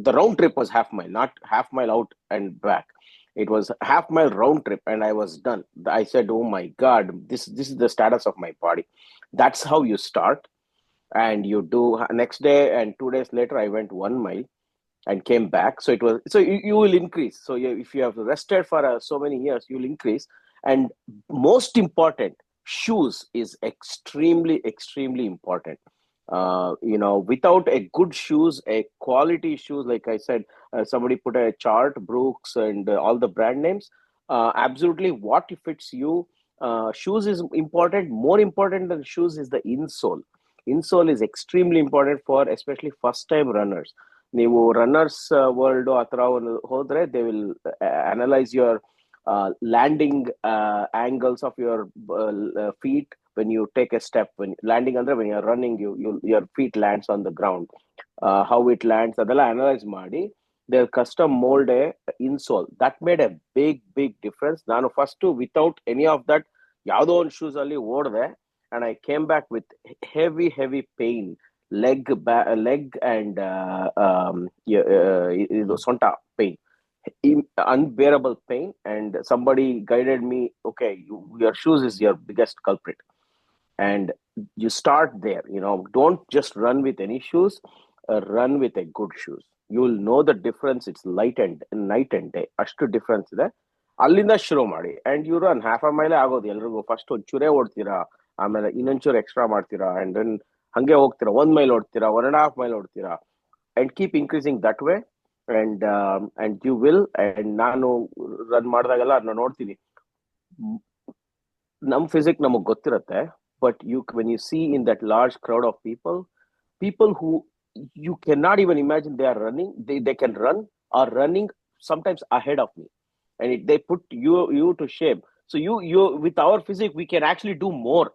the round trip was half mile, not half mile out and back. It was half mile round trip and I was done. I said, oh my God, this is the status of my body. That's how you start. And you do next day, and 2 days later I went 1 mile and came back. So you will increase. So if you have rested for so many years, you will increase. And most important, shoes is extremely important. Without a good shoes, a quality shoes, like I said, somebody put a chart, Brooks and all the brand names. Absolutely, what fits you. Shoes is important. More important than shoes is the insole. Insole is extremely important for especially first time runners. ನೀವು runners world ಆ ಥರ ಹೋದ್ರೆ, they will analyse your landing angles of your feet when you take a step. When landing andre, when you're running, your feet lands on the ground, how it lands, adella analyze ಮಾಡಿ their custom mold a insole. That made a big difference. ನಾನು first without any of that ಯಾವುದೋ ಒಂದು shoes ಅಲ್ಲಿ ಓಡಿದೆ, and I came back with heavy pain, leg and sonta pain, unbearable pain. And somebody guided me, okay, your shoes is your biggest culprit, and you start there. Don't just run with any shoes, run with a good shoes. You will know the difference. It's night and day. ಅಷ್ಟು difference ಇದೆ. ಅಲ್ಲಿಂದ ಶುರು ಮಾಡಿ, and you run half a mile ಆಗೋದು ಎಲ್ರಿಗೂ. First ಒಂಚೂರೇ ಓಡ್ತೀರಾ, ಆಮೇಲೆ ಇನ್ನೊಂಚೂರು extra ಮಾಡ್ತೀರಾ, and then ಹಂಗೆ ಹೋಗ್ತೀರಾ, 1 mile ಓಡ್ತೀರಾ, 1.5 mile ಓಡ್ತೀರಾ, and keep increasing that way. And you will. And ನಾನು ರನ್ ಮಾಡಿದಾಗೆಲ್ಲ ನಾನು ನೋಡ್ತೀನಿ, ನಮ್ ಫಿಸಿಕ್ ನಮಗ್ ಗೊತ್ತಿರತ್ತೆ, but when you see in that large crowd of people who you cannot even imagine they are running, they can run, are running sometimes ahead of me, and they put you to shame. So you with our physique we can actually do more.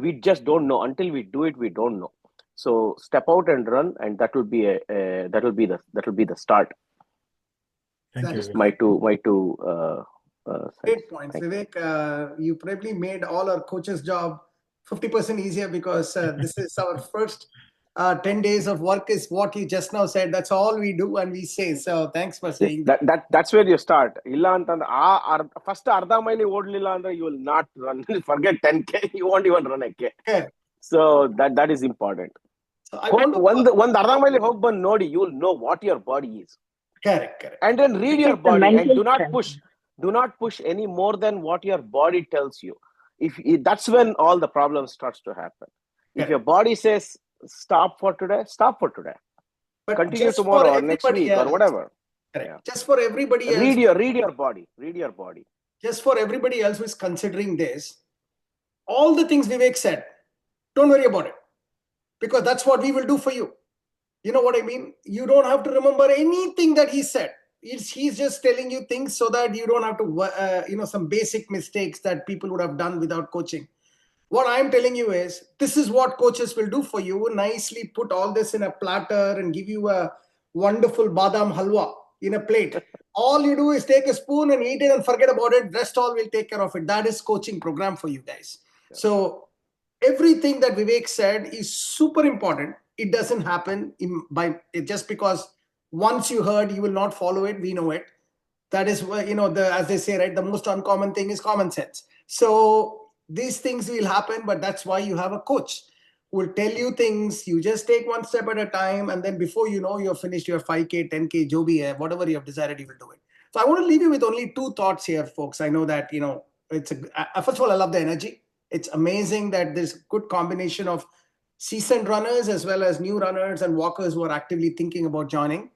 We just don't know. Until we do it, we don't know. So step out and run, and that will be the start. Thank you. My two great points, Vivek. You probably made all our coaches' job 50% easier, because this is our first 10 days of work is what you just now said. That's all we do and we say. So thanks for saying that's where you start. Illa antandre first ardha mile odlilla andre you will not run. Forget 10k, you won't even run a k. So that is important. So I want to one ardha mile hog ban nodi, you will know what your body is. Correct. And then read your body, and do not push any more than what your body tells you. If that's when all the problems starts to happen. If your body says stop for today, but continue tomorrow or next week or whatever. Yeah. Just for everybody else, read your body. Just for everybody else who is considering this, all the things Vivek said, don't worry about it, because that's what we will do for you. You know what I mean? You don't have to remember anything that he said. He's just telling you things so that you don't have to some basic mistakes that people would have done without coaching. What I'm telling you is, this is what coaches will do for you. Nicely put all this in a platter and give you a wonderful badam halwa in a plate. All you do is take a spoon and eat it and forget about it. Rest all will take care of it. That is coaching program for you guys. Yeah. So everything that Vivek said is super important. It doesn't happen just because once you heard, you will not follow it. We know it. That is why, as they say, right, the most uncommon thing is common sense. So these things will happen, but that's why you have a coach who will tell you things. You just take one step at a time, and then before you know, you're finished your 5k, 10k, jo bhi hai, whatever you have decided, you will do it. So I want to leave you with only 2 thoughts here, folks. I know that, it's first of all, I love the energy. It's amazing that there's a good combination of seasoned runners as well as new runners and walkers who are actively thinking about joining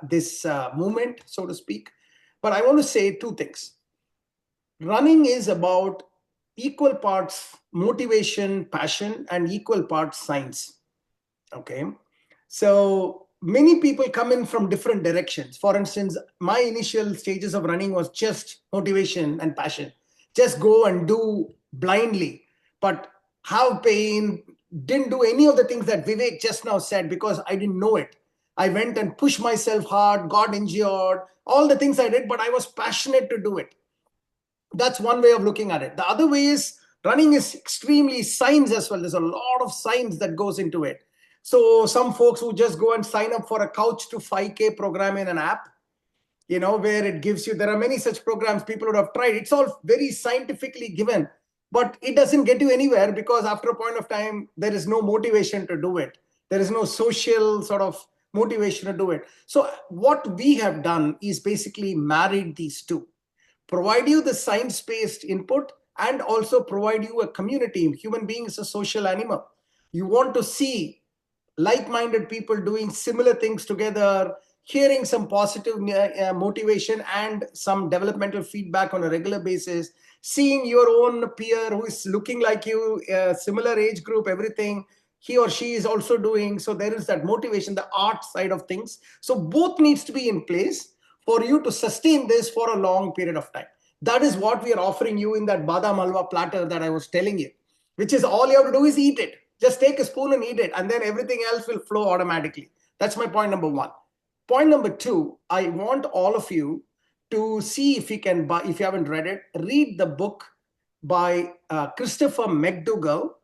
this movement, so to speak. But I want to say two things. Running is about equal parts motivation, passion, and equal parts science. Okay. So many people come in from different directions. For instance, my initial stages of running was just motivation and passion. Just go and do blindly, but have pain, didn't do any of the things that Vivek just now said because I didn't know it. I went and pushed myself hard, got injured, all the things I did, but I was passionate to do it. That's one way of looking at it. The other way is running is extremely science as well. There's a lot of science that goes into it. So some folks who just go and sign up for a couch to 5K program in an app, where it gives you, there are many such programs people would have tried. It's all very scientifically given, but it doesn't get you anywhere because after a point of time, there is no motivation to do it. There is no social sort of motivation to do it. So what we have done is basically married these two. Provide you the science-based input and also provide you a community. Human being is a social animal. You want to see like-minded people doing similar things together, hearing some positive motivation and some developmental feedback on a regular basis, seeing your own peer who is looking like you, similar age group, everything he or she is also doing. So there is that motivation, the art side of things. So both needs to be in place for you to sustain this for a long period of time. That is what we are offering you in that badam halwa platter that I was telling you, which is all you have to do is eat it. Just take a spoon and eat it, and then everything else will flow automatically. That's my point number one. Point number two, I want all of you to see if you can buy, if you haven't read it, read the book by Christopher McDougall.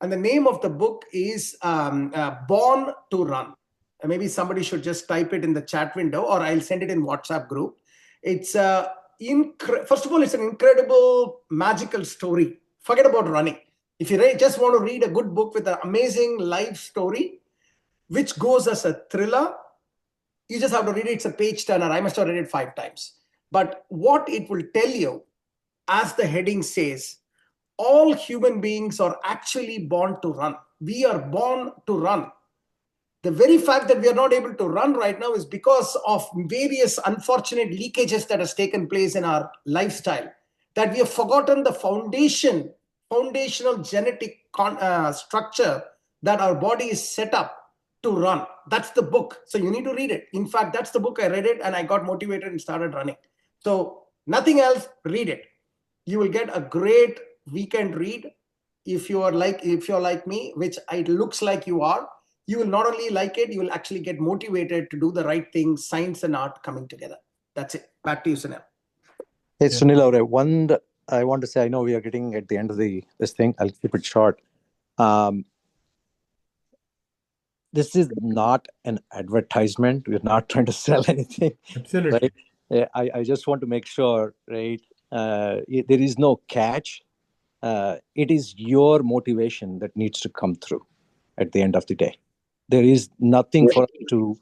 And the name of the book is Born to Run. Maybe somebody should just type it in the chat window or I'll send it in WhatsApp group. It's first of all, it's an incredible magical story. Forget about running. If you just want to read a good book with an amazing life story, which goes as a thriller, you just have to read it. It's a page turner. I must have read it 5 times. But what it will tell you, as the heading says, all human beings are actually born to run. We are born to run. The very fact that we are not able to run right now is because of various unfortunate leakages that has taken place in our lifestyle, that we have forgotten the foundational genetic structure that our body is set up to run. That's the book. So you need to read it. In fact, that's the book. I read it and I got motivated and started running. So nothing else, read it. You will get a great weekend read. If you're like me, which it looks like you are, you will not only like it, you will actually get motivated to do the right things, science and art coming together. That's it. Back to you, Sunil. Hey, Sunil, I want to say, I know we are getting at the end of this thing. I'll keep it short. This is not an advertisement. We're not trying to sell anything. Absolutely. Right? I just want to make sure, right? There is no catch. It is your motivation that needs to come through at the end of the day. There is nothing for us to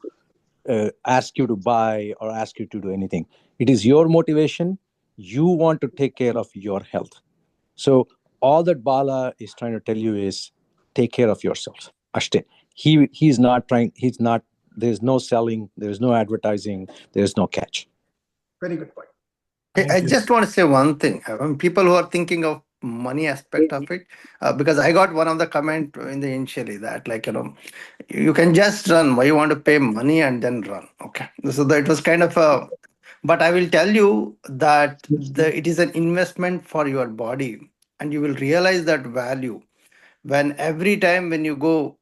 ask you to buy or ask you to do anything. It is your motivation. You want to take care of your health. So all that Bala is trying to tell you is take care of yourself. Ashte. He's not trying, there's no selling, there's no advertising, there's no catch. Very good point. I just want to say one thing. People who are thinking of money aspect of it, because I got one of the comment in the initially that you can just run. Why you want to pay money and then run? Okay, so that it was kind of a. But I will tell you that it is an investment for your body, and you will realize that value when every time when you go,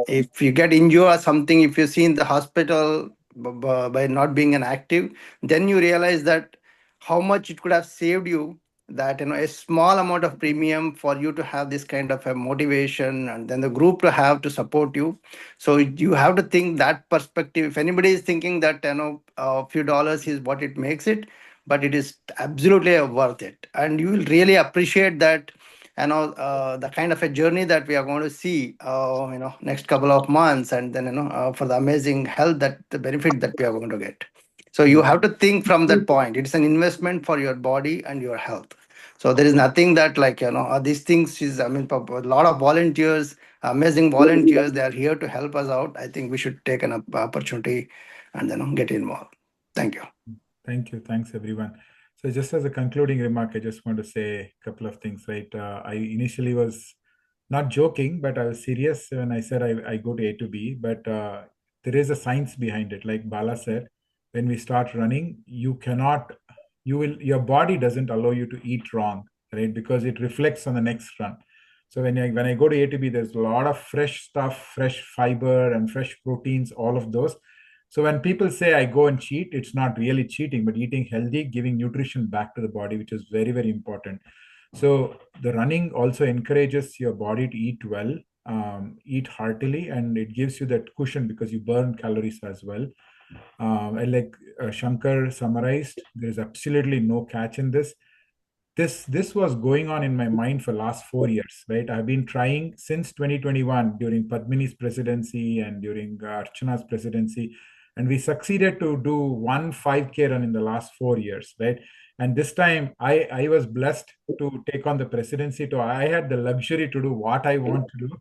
if you get injured or something, if you see in the hospital by not being an active, then you realize that how much it could have saved you, that a small amount of premium for you to have this kind of a motivation and then the group to have to support you. So you have to think that perspective. If anybody is thinking that a few dollars is what it makes it, but it is absolutely worth it, and you will really appreciate that the kind of a journey that we are going to see next couple of months, and then for the amazing health, that the benefit that we are going to get. So you have to think from that point. It's an investment for your body and your health. So there is nothing that these things is, I mean, a lot of volunteers, amazing volunteers, they are here to help us out. I think we should take an opportunity and get involved. Thank you. Thank you. Thanks, everyone. So just as a concluding remark, I just want to say a couple of things, right? I initially was not joking, but I was serious when I said I go to A to B, but there is a science behind it. Like Bala said, when we start running, your body doesn't allow you to eat wrong, right? Because it reflects on the next run. So when I go to A to B, there's a lot of fresh stuff, fresh fiber and fresh proteins, all of those. So when people say I go and cheat, it's not really cheating, but eating healthy, giving nutrition back to the body, which is very, very important. So the running also encourages your body to eat well, eat heartily, and it gives you that cushion because you burn calories as well. And like Shankar summarized, there is absolutely no catch in this. This was going on in my mind for last 4 years, right? I've been trying since 2021 during Padmini's presidency and during Archana's presidency, and we succeeded to do one 5K run in the last 4 years, right? And this time I was blessed to take on the presidency. So I had the luxury to do what I want to do.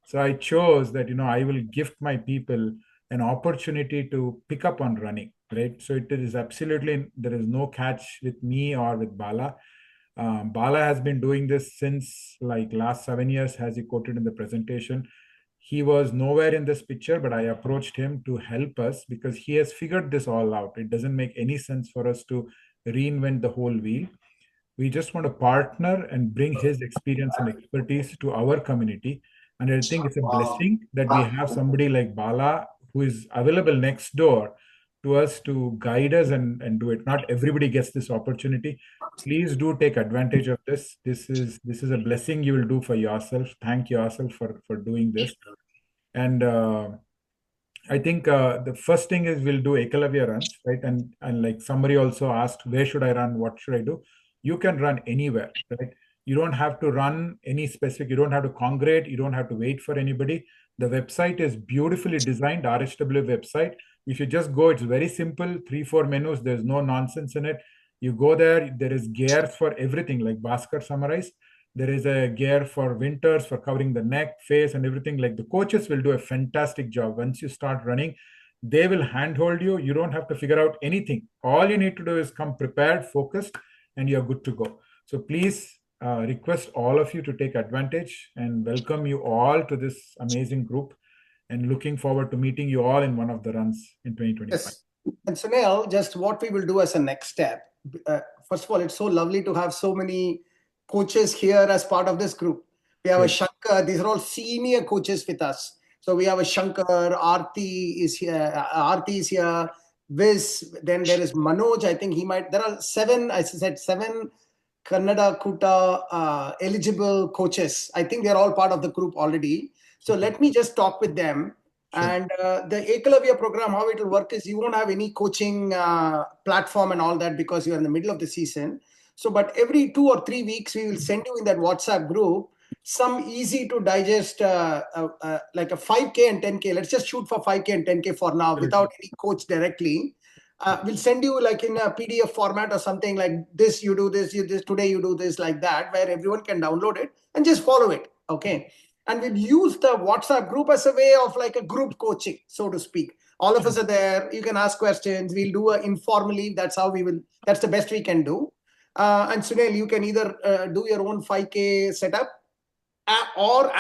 So I chose that, I will gift my people an opportunity to pick up on running, right? So it is absolutely, there is no catch with me or with Bala. Bala has been doing this since like last 7 years, as he quoted in the presentation. He was nowhere in this picture, but I approached him to help us because he has figured this all out. It doesn't make any sense for us to reinvent the whole wheel. We just want to partner and bring his experience and expertise to our community. And I think it's a blessing that we have somebody like Bala who is available next door to us to guide us and do it. Not everybody gets this opportunity. Please do take advantage of this. This is a blessing you will do for yourself. Thank yourself for doing this. And I think the first thing is we'll do Ekalavya runs, right? And like somebody also asked, where should I run? What should I do? You can run anywhere, right? You don't have to run any specific, you don't have to congregate, you don't have to wait for anybody. The website is beautifully designed, RHW website. If you just go, it's very simple, 3-4 menus, there's no nonsense in it. You go there, there is gears for everything, like Bhaskar summarized. There is a gear for winters for covering the neck, face, and everything. Like the coaches will do a fantastic job. Once you start running, they will handhold you. You don't have to figure out anything. All you need to do is come prepared, focused, and you're good to go. So please request all of you to take advantage and welcome you all to this amazing group. And looking forward to meeting you all in one of the runs in 2025. Yes. And Sunil, just what we will do as a next step. First of all, it's so lovely to have so many coaches here as part of this group. We have a Shankar, these are all senior coaches with us. So we have a Shankar, Aarti is here, Viz, then there is Manoj, I think there are 7 Kannada Kuta eligible coaches. I think they're all part of the group already. So let me just talk with them. Sure. And the Ekalavya program, how it will work is you won't have any coaching platform and all that because you're in the middle of the season. So, but every 2 or 3 weeks, we will send you in that WhatsApp group some easy to digest like a 5K and 10K. Let's just shoot for 5K and 10K for now without any coach directly. We'll send you like in a PDF format or something like this, you do this, today you do this, like that, where everyone can download it and just follow it. Okay. And we'll use the WhatsApp group as a way of like a group coaching, so to speak. All of us are there. You can ask questions. We'll do it informally. That's the best we can do. And Sunil, you can either do your own 5K setup or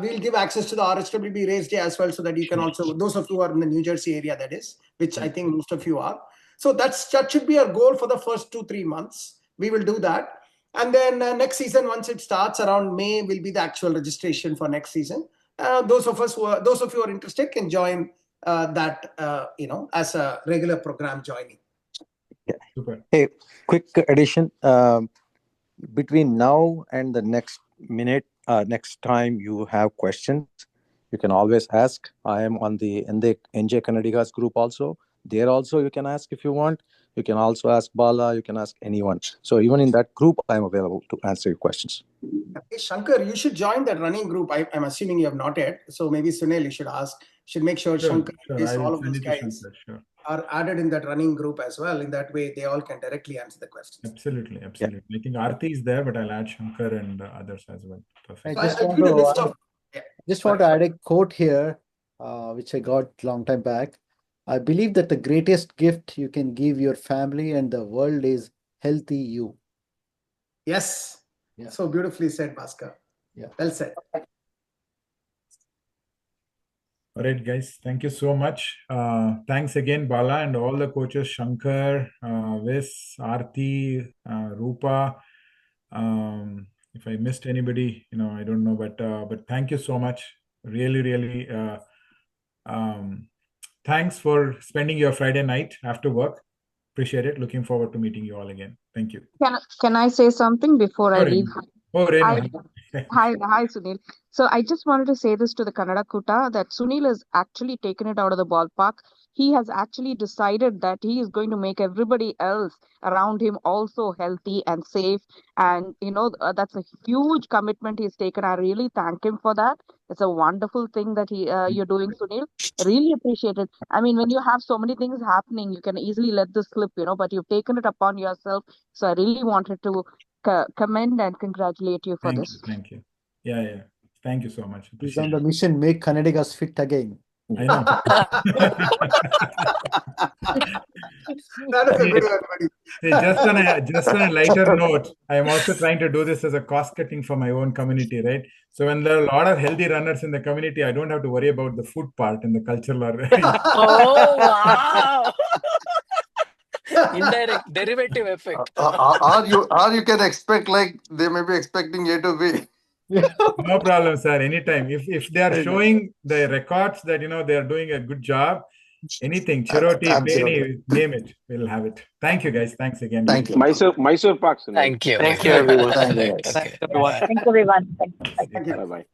we'll give access to the RHWB race day as well so that you can also, those of you who are in the New Jersey area, that is, which I think most of you are. So that should be our goal for the first 2-3 months. We will do that. And then next season, once it starts around May, will be the actual registration for next season. Those of you who are interested can join that, as a regular program joining. Yeah. Super. Hey, quick addition. Between now and the next minute, next time you have questions, you can always ask. I am on the NJ Kannadigas group also. There also you can ask if you want. You can also ask Bala. You can ask anyone. So even in that group, I'm available to answer your questions. Hey, Shankar, you should join that running group. I'm assuming you have not yet. So maybe Sunil, you should make sure Shankar is all of those guys. Sure. are added in that running group as well. In that way, they all can directly answer the questions. Absolutely. I think Aarti is there, but I'll add Shankar and others as well. Perfect. I just I'll want give you a list to of. want to add a quote here, which I got long time back. I believe that the greatest gift you can give your family and the world is healthy you. Yes. Yeah. So beautifully said, Bhaskar. Yeah. Well said. All right, guys. Thank you so much. Thanks again, Bala, and all the coaches, Shankar, Vis, Aarti, Rupa. If I missed anybody, I don't know, but thank you so much. Really, really. Thanks for spending your Friday night after work. Appreciate it. Looking forward to meeting you all again. Thank you. Can I say something before I leave? Oh, Renu. Hi, Sunil. So I just wanted to say this to the Kannada Kuta that Sunil has actually taken it out of the ballpark. He has actually decided that he is going to make everybody else around him also healthy and safe. And, that's a huge commitment he's taken. I really thank him for that. It's a wonderful thing that you're doing, Sunil. I really appreciate it. I mean, when you have so many things happening, you can easily let this slip, but you've taken it upon yourself. So I really wanted to commend and congratulate you for this. Thank you. Yeah. Thank you so much. He's on the mission, make Kannadigas fit again. I know. That is a good one, buddy. Just on a lighter note, I am also trying to do this as a cost cutting for my own community, right? So when there are a lot of healthy runners in the community, I don't have to worry about the food part and the cultural. Oh, wow. Indirect derivative effect. Or you can expect like they may be expecting A to B. No problem, sir. Anytime. If they are showing the records that they are doing a good job, anything, Chiroti, Peni, name it, we'll have it. Thank you, guys. Thanks again. Thank you. Mysore Park. Thank you. Thank you, everyone. Okay. Thank you, everyone. Thank you. Bye bye.